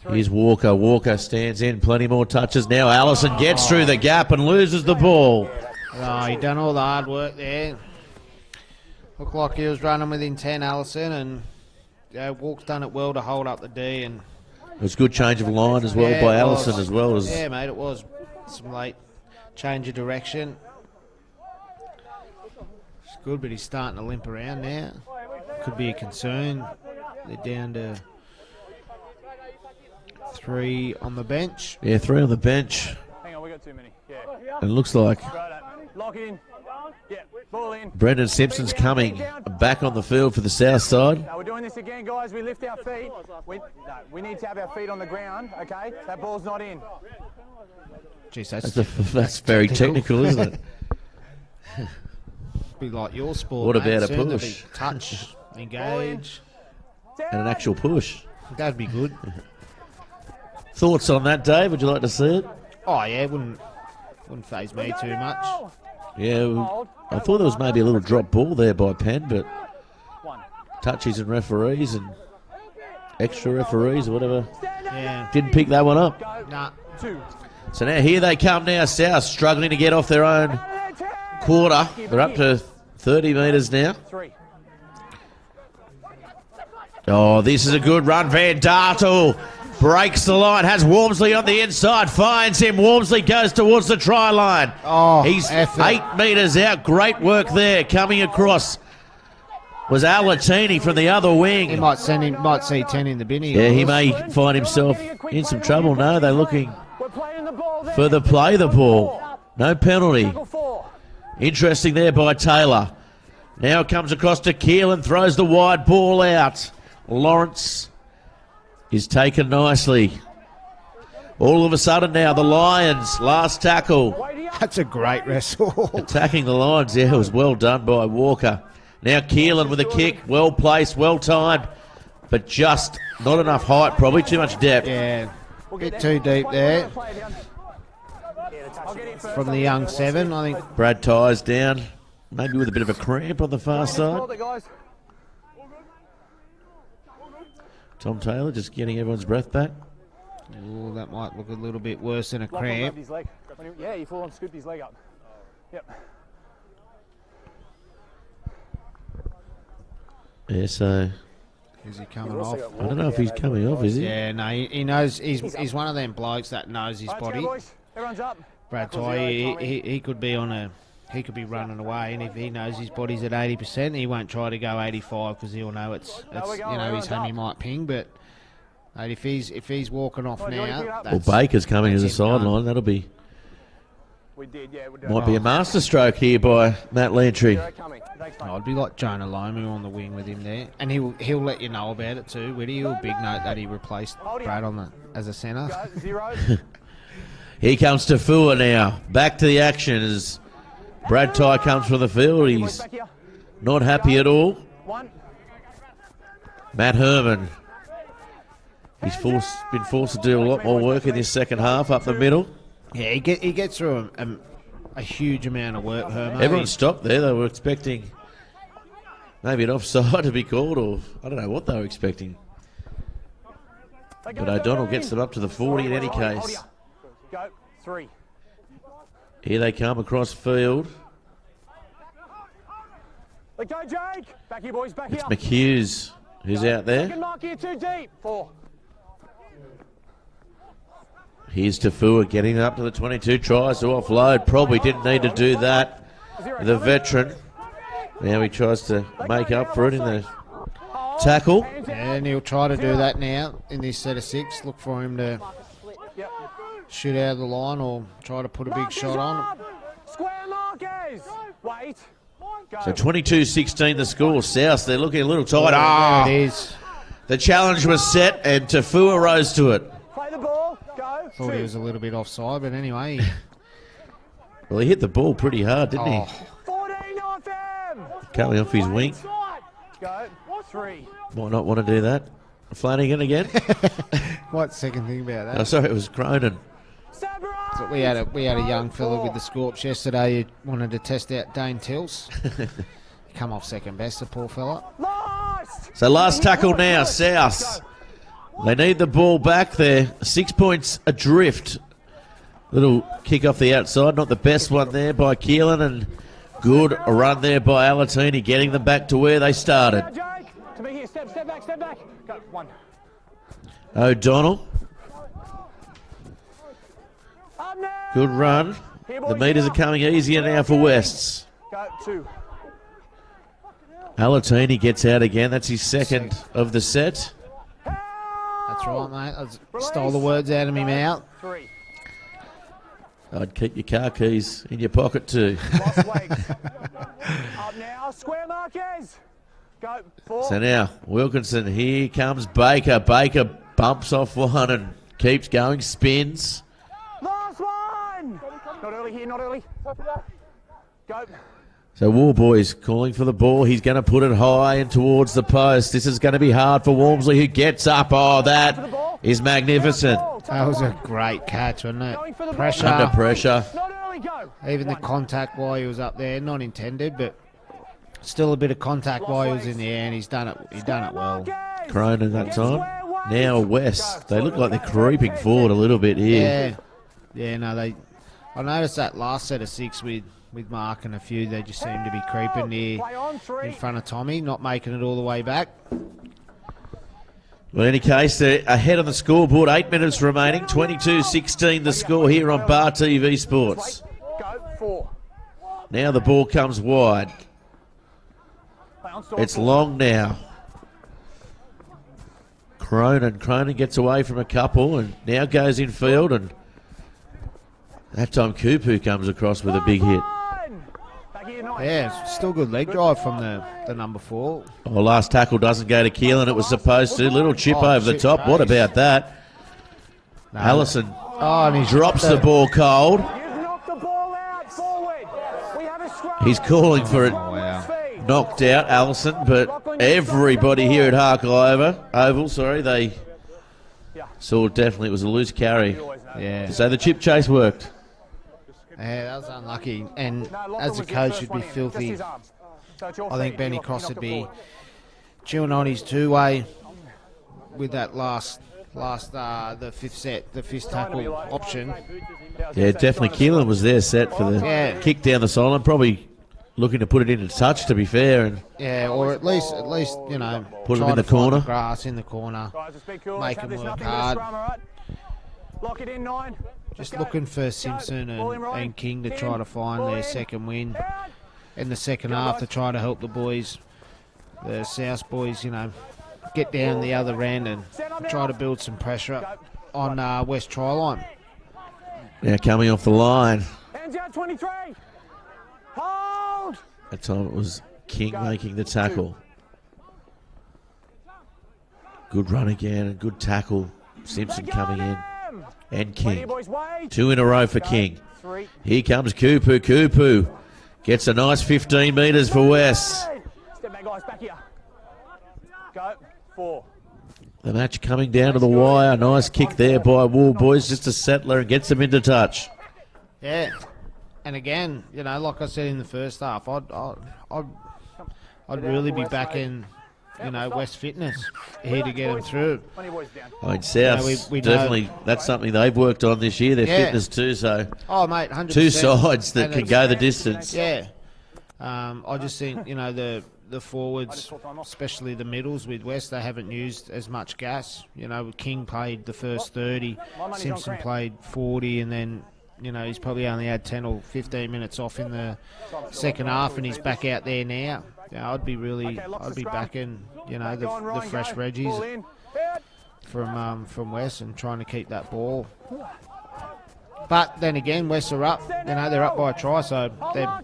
Speaker 1: Here's Walker. Walker stands in. Plenty more touches now. Allison gets through the gap and loses the ball.
Speaker 2: Oh, he done all the hard work there. Looked like he was running within 10, Allison, and Walk's done it well to hold up the D. And
Speaker 1: it was a good change of line as well by Allison as well as.
Speaker 2: Yeah, mate, it was some late change of direction. It's good, but he's starting to limp around now. Could be a concern. They're down to 3 on the bench.
Speaker 1: Yeah, 3 on the bench.
Speaker 3: Hang on, we got too many. Yeah.
Speaker 1: And it looks like
Speaker 3: Lock in. Yeah, ball in.
Speaker 1: Brendan Simpson's coming back on the field for the south side.
Speaker 3: We're doing this again, guys. We lift our feet. We need to have our feet on the ground, okay? That ball's not in.
Speaker 2: Jeez,
Speaker 1: that's very technical, isn't it?
Speaker 2: Be like your sport.
Speaker 1: What
Speaker 2: mate.
Speaker 1: about a
Speaker 2: Soon to
Speaker 1: push?
Speaker 2: be touch, engage.
Speaker 1: And an actual push.
Speaker 2: That'd be good.
Speaker 1: Thoughts on that, Dave? Would you like to see it?
Speaker 2: Oh yeah, wouldn't faze me too much.
Speaker 1: Yeah, I thought there was maybe a little drop ball there by Penn, but touchies and referees and extra referees or whatever didn't pick that one up.
Speaker 2: Nah.
Speaker 1: So now here they come now, South struggling to get off their own quarter. They're up to 30 metres now. Oh, this is a good run. Van Dartel breaks the line, has Wormsley on the inside, finds him. Wormsley goes towards the try line.
Speaker 2: Oh,
Speaker 1: he's
Speaker 2: effort.
Speaker 1: 8 metres out. Great work there. Coming across was Alatini from the other wing.
Speaker 2: He might see 10 in the binny.
Speaker 1: Yeah, he may find himself in some trouble. No, they're looking for the play the ball. No penalty. Interesting there by Taylor. Now it comes across to Keelan, throws the wide ball out. Lawrence is taken nicely. All of a sudden now, the Lions, last tackle.
Speaker 2: That's a great wrestle.
Speaker 1: Attacking the Lions, yeah, it was well done by Walker. Now Keelan with a kick, well placed, well timed, but just not enough height, probably too much depth.
Speaker 2: Yeah, a bit too deep there. From the young 7, I think.
Speaker 1: Brad Tyres down, maybe with a bit of a cramp on the far side. Tom Taylor just getting everyone's breath back.
Speaker 2: Ooh, that might look a little bit worse than a cramp.
Speaker 3: Yeah, he full on scooped his leg up. Yep.
Speaker 1: Yeah, so
Speaker 2: Is he coming off?
Speaker 1: I don't know if he's coming off, is he?
Speaker 2: Yeah, no, he knows. He's one of them blokes that knows his body.
Speaker 3: Everyone's up.
Speaker 2: Brad Toy, he could be on a. He could be running away, and if he knows his body's at 80%, he won't try to go 85 because he'll know it's his homie might ping. But mate, if he's walking off now,
Speaker 1: Well, Baker's coming as a sideline. That'll be might be a master stroke here by Matt Lantry.
Speaker 2: I'd be like Jonah Lomu on the wing with him there, and he'll let you know about it too. Would he? He'll big note that he replaced Brad as a centre.
Speaker 1: Here comes Tafua now. Back to the action as Brad Ty comes from the field. He's not happy at all. Matt Herman. He's been forced to do a lot more work in this second half up the middle.
Speaker 2: Yeah, he gets through a huge amount of work, Herman.
Speaker 1: Everyone stopped there. They were expecting maybe an offside to be called, or I don't know what they were expecting. But O'Donnell gets them up to the 40 in any case.
Speaker 3: Go, 3.
Speaker 1: Here they come across field.
Speaker 3: Let go, Jake. Back here, boys. Back
Speaker 1: It's
Speaker 3: here.
Speaker 1: McHughes who's out there.
Speaker 3: Second mark here, too deep. 4.
Speaker 1: Here's Tafua getting up to the 22. Tries to offload. Probably didn't need to do that. The veteran. Now he tries to make up for it in the tackle.
Speaker 2: And he'll try to do that now in this set of 6. Look for him to shoot out of the line or try to put a big shot on.
Speaker 3: Square markers. Wait.
Speaker 1: So 22-16 the score. South, they're looking a little tight.
Speaker 2: There it is.
Speaker 1: The challenge was set and Tafua rose to it.
Speaker 3: Play the ball. Go.
Speaker 2: Thought he was a little bit offside, but anyway.
Speaker 1: Well, he hit the ball pretty hard, didn't he?
Speaker 3: 14 off him.
Speaker 1: Coming off his wing.
Speaker 3: Go. 3.
Speaker 1: Might not want to do that. Flanagan again.
Speaker 2: What second thing about that?
Speaker 1: Oh, sorry, it was Cronin.
Speaker 2: So we had a young fella with the Scorps yesterday who wanted to test out Dane Tills. Come off second best, the poor fella.
Speaker 1: So last tackle now, South. They need the ball back there. 6 points adrift. Little kick off the outside. Not the best one there by Keelan. And good a run there by Alatini, getting them back to where they started.
Speaker 3: To be here. Step back. Go. 1.
Speaker 1: O'Donnell. Good run. The meters are coming easier now for Wests.
Speaker 3: Go 2.
Speaker 1: Alatini gets out again. That's his second of the set.
Speaker 2: That's right, mate. I stole the words out of my mouth.
Speaker 3: 3.
Speaker 1: I'd keep your car keys in your pocket too.
Speaker 3: Lost weight. Up now, square markers. Go 4.
Speaker 1: So now, Wilkinson, here comes Baker. Baker bumps off one and keeps going, spins.
Speaker 3: Last one. Not early here, not early. Go.
Speaker 1: So War Boy's calling for the ball. He's going to put it high and towards the post. This is going to be hard for Walmsley, who gets up. Oh, that is magnificent.
Speaker 2: That was a great catch, wasn't it? Pressure.
Speaker 1: Under pressure.
Speaker 3: Not early, go.
Speaker 2: Even the contact while he was up there, not intended, but still a bit of contact while he was in the air, and he's done it well.
Speaker 1: Cronin that time. Now West. They look like they're creeping forward a little bit here.
Speaker 2: Yeah. No, I noticed that last set of 6 with Mark and a few, they just seem to be creeping near in front of Tommy, not making it all the way back.
Speaker 1: Well, in any case, they're ahead on the scoreboard. 8 minutes remaining. 22-16 the score here on Bar TV Sports.
Speaker 3: Go 4.
Speaker 1: Now the ball comes wide. It's long now. Cronin gets away from a couple and now goes in field, and that time Kupu comes across with a big hit.
Speaker 2: Yeah, still good leg drive from the number 4.
Speaker 1: Oh, last tackle doesn't go to Keelan. It was supposed to. Little chip over the top. What about that?
Speaker 2: No,
Speaker 1: Allison
Speaker 2: and he
Speaker 1: drops the ball cold.
Speaker 3: You've knocked the ball out forward. We have a scrum.
Speaker 1: He's calling for it knocked out, Allison, but everybody here at Oval, they saw definitely it was a loose carry.
Speaker 2: Yeah.
Speaker 1: So the chip chase worked.
Speaker 2: Yeah, that was unlucky. And as a coach, would be filthy. I think Benny Cross would be chewing on his two-way with that the fifth tackle option.
Speaker 1: Yeah, definitely. Keelan was there set for the kick down the sideline. Probably looking to put it into touch, to be fair, and
Speaker 2: or at least
Speaker 1: put him in the corner.
Speaker 2: Grass in the corner, make him work hard.
Speaker 3: Lock it in 9.
Speaker 2: Just looking for Simpson and King to try to find their second win in the second half to try to help the boys, the South boys, get down the other end and try to build some pressure on West try line.
Speaker 1: Now coming off the line.
Speaker 3: Hands out 23. Hold.
Speaker 1: That time it was King making the tackle. Good run again and good tackle. Simpson coming in. And King. 2 in a row for King. Here comes Kupu. Kupu gets a nice 15 metres for West.
Speaker 3: Step back, guys. Back here. Go. 4.
Speaker 1: The match coming down to the wire. Nice kick there by Wool Boys, just a settler, and gets them into touch.
Speaker 2: Yeah. And again, like I said in the first half, I'd really be backing West Fitness here to get them through.
Speaker 1: I mean, South, we definitely, that's something they've worked on this year, their fitness too, so.
Speaker 2: Oh, mate, 100%.
Speaker 1: Two sides that can go the distance.
Speaker 2: Yeah. I just think, the forwards, especially the middles with West, they haven't used as much gas. King played the first 30, Simpson played 40, and then, he's probably only had 10 or 15 minutes off in the second half, and he's back out there now. I'd be backing, the fresh Reggies from West and trying to keep that ball. But then again, West are up. They're up by a try, so they're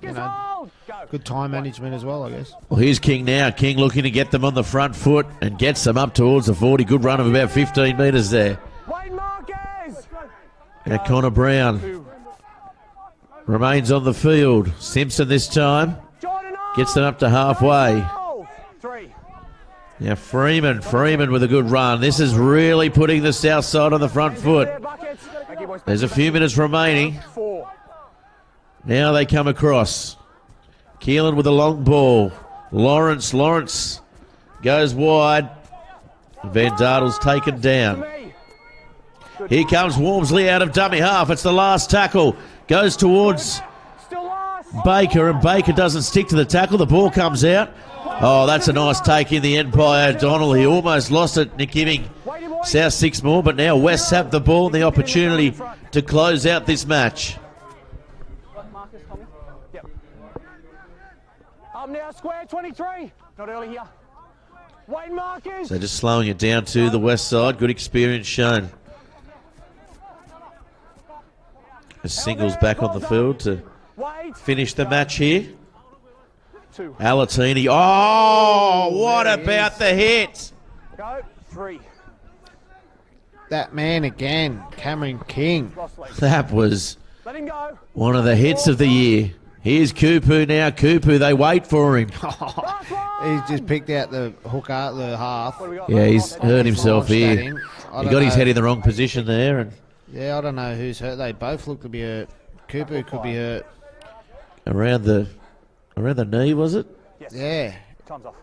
Speaker 2: good time management as well, I guess.
Speaker 1: Well, here's King now. King looking to get them on the front foot and gets them up towards the 40. Good run of about 15 metres there. Now Connor Brown remains on the field. Simpson this time gets them up to halfway. Now Freeman with a good run. This is really putting the south side on the front foot. There's a few minutes remaining. Now they come across. Keelan with a long ball. Lawrence goes wide. Van Dartel's taken down. Here comes Walmsley out of dummy half. It's the last tackle. Goes towards Baker, and Baker doesn't stick to the tackle. The ball comes out. Oh, that's a nice take in the end by O'Donnell. He almost lost it, giving South 6 more, but now West have the ball and the opportunity to close out this match.
Speaker 3: Up now, square 23. Not early here. Wayne Marcus.
Speaker 1: So just slowing it down to the west side. Good experience shown. As Singles back on the field to finish the match here. Alatini. Oh, what about the hit?
Speaker 3: Go. 3.
Speaker 2: That man again, Cameron King.
Speaker 1: That was
Speaker 3: Let him go.
Speaker 1: one of the hits of the year. Here's Kupu now. Kupu, they wait for him.
Speaker 2: He's just picked out the hook out the half.
Speaker 1: Yeah, he's hurt himself
Speaker 2: Launched at
Speaker 1: here.
Speaker 2: him.
Speaker 1: He got his head in the wrong position there. And
Speaker 2: Yeah, I don't know who's hurt. They both look to be hurt. Cooper could be hurt.
Speaker 1: around the knee, was it?
Speaker 3: Yes.
Speaker 2: Yeah.
Speaker 3: Time's off.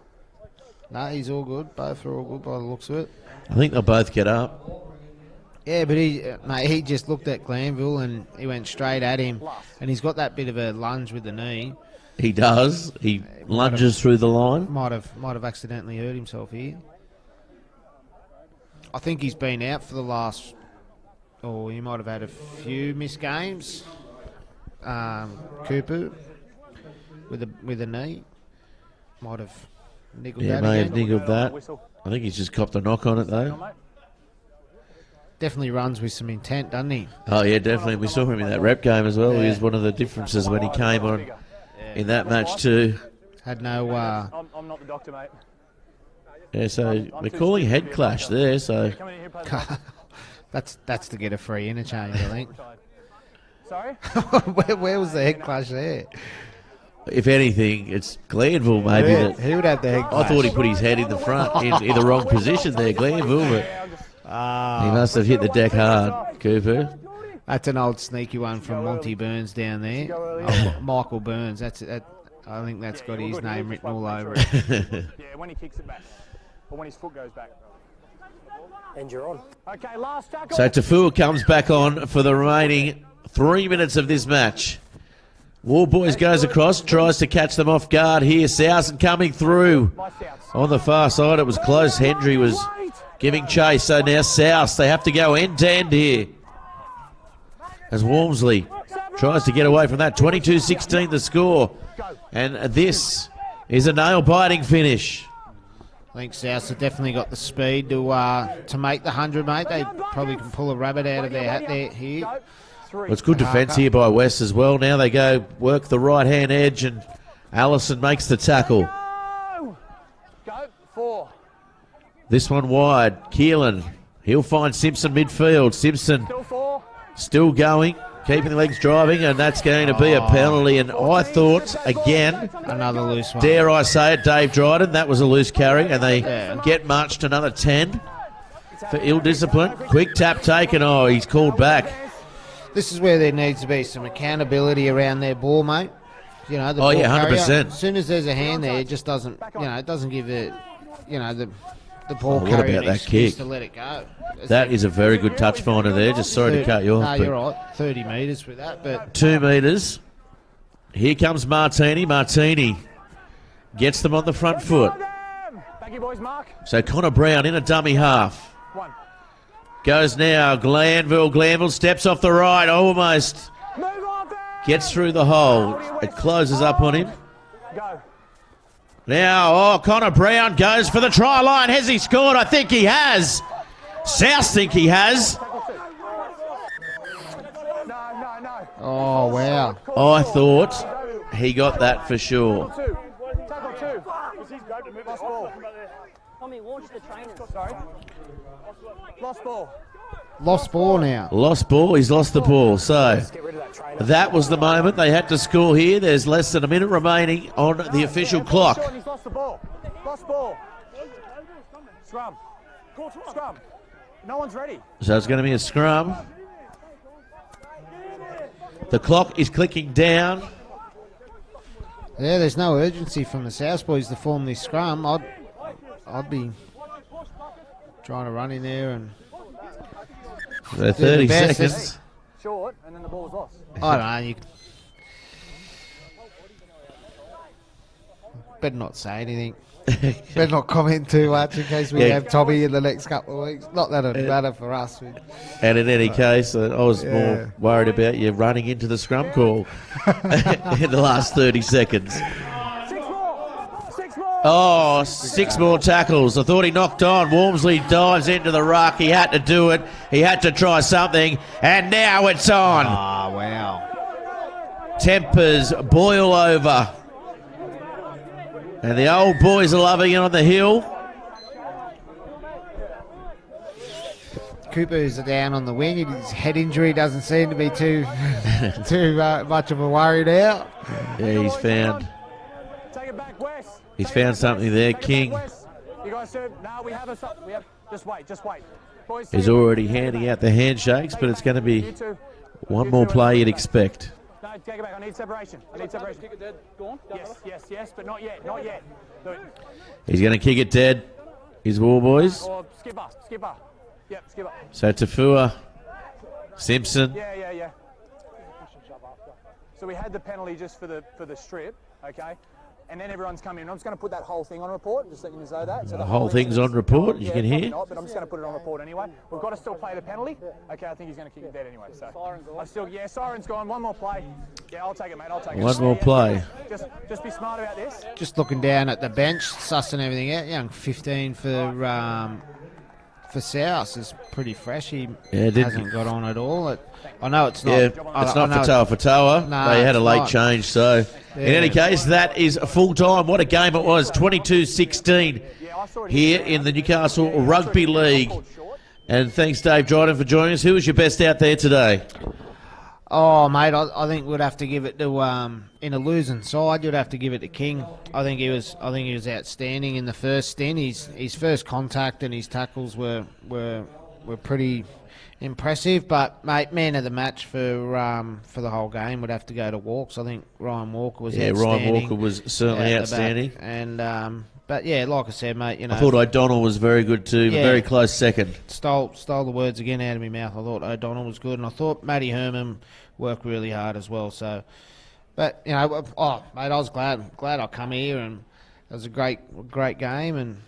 Speaker 2: No, he's all good. Both are all good by the looks of it.
Speaker 1: I think they'll both get up.
Speaker 2: Yeah, but he just looked at Glanville and he went straight at him. And he's got that bit of a lunge with the knee.
Speaker 1: He does. He lunges through the line.
Speaker 2: Might have accidentally hurt himself here. I think he's been out for the last... Or he might have had a few missed games. Cooper with a knee. Might have niggled
Speaker 1: Yeah,
Speaker 2: that
Speaker 1: may
Speaker 2: again.
Speaker 1: have niggled that. I think he's just copped a knock on it, though.
Speaker 2: Definitely runs with some intent, doesn't he?
Speaker 1: Oh, yeah, definitely. We saw him in that rep game as well. He was one of the differences when he came on in that match too.
Speaker 2: Had no...
Speaker 3: I'm not the doctor, mate.
Speaker 1: Yeah, so they're calling head clash there, so...
Speaker 2: That's to get a free interchange, I think.
Speaker 3: Sorry?
Speaker 2: where was the head clash there?
Speaker 1: If anything, it's Glanville maybe.
Speaker 2: Yeah,
Speaker 1: That,
Speaker 2: he would have the head clash.
Speaker 1: I thought he put his head in the front, in the wrong position there, Glanville, but he must have hit the deck hard, Cooper.
Speaker 2: That's an old sneaky one from Monty Burns down there. Oh, Michael Burns. I think that's got his name written all over it.
Speaker 3: Yeah, when he kicks it back. Or when his foot goes back.
Speaker 5: And you're on.
Speaker 3: Okay, last tackle.
Speaker 1: So Tafua comes back on for the remaining 3 minutes of this match. War Boys goes across, tries to catch them off guard here. Southern coming through. On the far side, it was close. Hendry was giving chase. So now South, they have to go end to end here. As Walmsley tries to get away from that. 22-16 the score. And this is a nail-biting finish.
Speaker 2: I think South have definitely got the speed to make the 100, mate. They probably can pull a rabbit out of their hat there here.
Speaker 1: Well, it's good defence here by West as well. Now they go work the right-hand edge, and Allison makes the tackle.
Speaker 3: Go. 4.
Speaker 1: This one wide. Keelan, he'll find Simpson midfield. Simpson
Speaker 3: Still 4.
Speaker 1: still going, keeping the legs driving, and that's going to be a penalty. And I thought, again,
Speaker 2: Another loose one.
Speaker 1: dare I say it, Dave Dryden, that was a loose carry, and they get marched another 10 for ill discipline. Quick tap taken. Oh, he's called back.
Speaker 2: This is where there needs to be some accountability around their ball, mate. You know, the ball
Speaker 1: 100%.
Speaker 2: carrier, as soon as there's a hand there, it just doesn't, it doesn't give the ball
Speaker 1: what
Speaker 2: carrier
Speaker 1: about
Speaker 2: an
Speaker 1: that
Speaker 2: excuse
Speaker 1: kick?
Speaker 2: to let it go.
Speaker 1: That is a very good touch finder there. Just sorry to cut you off.
Speaker 2: No,
Speaker 1: but
Speaker 2: you're right. 30 metres with that, but
Speaker 1: 2 metres. Here comes Martini. Martini gets them on the front foot.
Speaker 3: Thank you, boys. Mark.
Speaker 1: So Connor Brown in a dummy half.
Speaker 3: 1.
Speaker 1: Goes now. Glanville. Glanville steps off the right. Almost
Speaker 3: Move on there.
Speaker 1: gets through the hole. It closes up on him.
Speaker 3: Go.
Speaker 1: Now, Connor Brown goes for the try line. Has he scored? I think he has. South think he has.
Speaker 3: No.
Speaker 2: oh wow.
Speaker 1: I thought he got that for sure.
Speaker 3: Tackle 2. Lost ball.
Speaker 5: Tommy, launch the trainers.
Speaker 3: Sorry. Lost ball.
Speaker 2: Lost ball now.
Speaker 1: Lost ball. He's lost the ball. So
Speaker 3: Get rid of that trainer.
Speaker 1: that was the moment they had to score here. There's less than a minute remaining on the official clock.
Speaker 3: He's lost the ball. Lost ball. Scrum. Scrum. No one's ready.
Speaker 1: So it's going to be a scrum. The clock is clicking down.
Speaker 2: Yeah, there's no urgency from the South boys to form this scrum. I'd be trying to run in there and
Speaker 1: So 30
Speaker 2: best.
Speaker 1: seconds.
Speaker 3: Short, and then the ball was lost.
Speaker 2: I don't know. You better not say anything. Better not comment too much in case we have Tommy in the next couple of weeks. Not that it'll matter for us.
Speaker 1: And in any case, I was more worried about you running into the scrum call in the last 30 seconds.
Speaker 3: 6 more.
Speaker 1: Oh, 6 more tackles. I thought he knocked on. Walmsley dives into the ruck. He had to do it. He had to try something. And now it's on.
Speaker 2: Oh, wow.
Speaker 1: Tempers boil over. And the old boys are loving it on the hill.
Speaker 2: Cooper's down on the wing. His head injury doesn't seem to be too much of a worry now.
Speaker 1: Yeah, he's found.
Speaker 3: Take it back, Wes.
Speaker 1: He's found something there, King.
Speaker 3: You guys serve. No, we have a. We have. Just wait. Boys,
Speaker 1: He's already handing out the handshakes, but it's going to be one more play you'd expect.
Speaker 3: No, take it back. I need separation.
Speaker 4: Kick it dead. Go on.
Speaker 3: Yes, but not yet. Do it.
Speaker 1: He's going to kick it dead. His War Boys.
Speaker 3: Or skipper. Yep, skipper.
Speaker 1: So Tafua, Simpson.
Speaker 3: Yeah. So we had the penalty just for the strip, okay? And then everyone's coming in. I'm just going to put that whole thing on report, just letting you know that. So
Speaker 1: The whole thing's on report, you can hear.
Speaker 3: Not, but I'm just going to put it on report anyway. We've got to still play the penalty. Okay, I think he's going to kick it dead anyway. So siren's gone. One more play. Yeah, I'll take it, mate.
Speaker 1: One more play.
Speaker 3: Just be smart about this.
Speaker 2: Just looking down at the bench, sussing everything out. Young 15 for South is pretty fresh. He hasn't got on at all. I know it's not.
Speaker 1: Yeah, it's not Fatawa.
Speaker 2: No,
Speaker 1: they had a late
Speaker 2: not.
Speaker 1: change. So, in any case, that is full time. What a game it was. 22-16 here in the Newcastle Rugby League. And thanks, Dave Dryden, for joining us. Who was your best out there today?
Speaker 2: Oh, mate, I think we'd have to give it to in a losing side. You'd have to give it to King. I think he was outstanding in the first stint. His first contact and his tackles were pretty impressive. But mate, man of the match for the whole game would have to go to Walks. I think Ryan Walker was outstanding.
Speaker 1: Ryan Walker was certainly outstanding.
Speaker 2: And but yeah, like I said, mate, you know,
Speaker 1: I thought O'Donnell was very good too.
Speaker 2: Yeah.
Speaker 1: Very close second.
Speaker 2: Stole the words again out of my mouth. I thought O'Donnell was good, and I thought Matty Herman worked really hard as well. So, but you know, mate, I was glad I come here, and it was a great game. And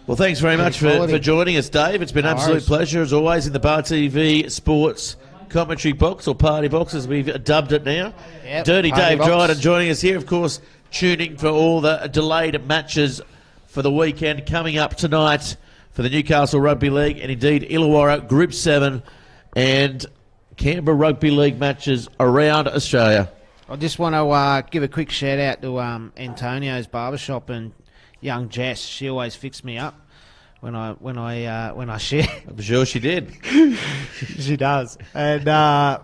Speaker 1: well, thanks very much for joining us, Dave. It's been an absolute pleasure as always in the Bar TV Sports commentary box, or party box as we've dubbed it now.
Speaker 2: Yep,
Speaker 1: Dirty Dave
Speaker 2: box.
Speaker 1: Dryden joining us here, of course, tuning for all the delayed matches for the weekend coming up tonight for the Newcastle Rugby League, and indeed Illawarra Group 7 and Canberra Rugby League matches around Australia.
Speaker 2: I just want to give a quick shout out to Antonio's barbershop and young Jess. She always fixed me up when I share.
Speaker 1: I'm sure she did.
Speaker 2: She does. And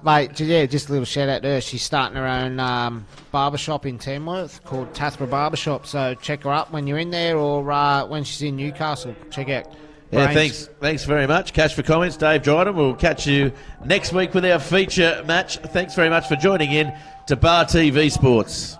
Speaker 2: mate, just a little shout out to her. She's starting her own barbershop in Tamworth called Tathra Barbershop. So check her up when you're in there, or when she's in Newcastle. Check out.
Speaker 1: Yeah, thanks very much. Catch for comments, Dave Dryden. We'll catch you next week with our feature match. Thanks very much for joining in to Bar TV Sports.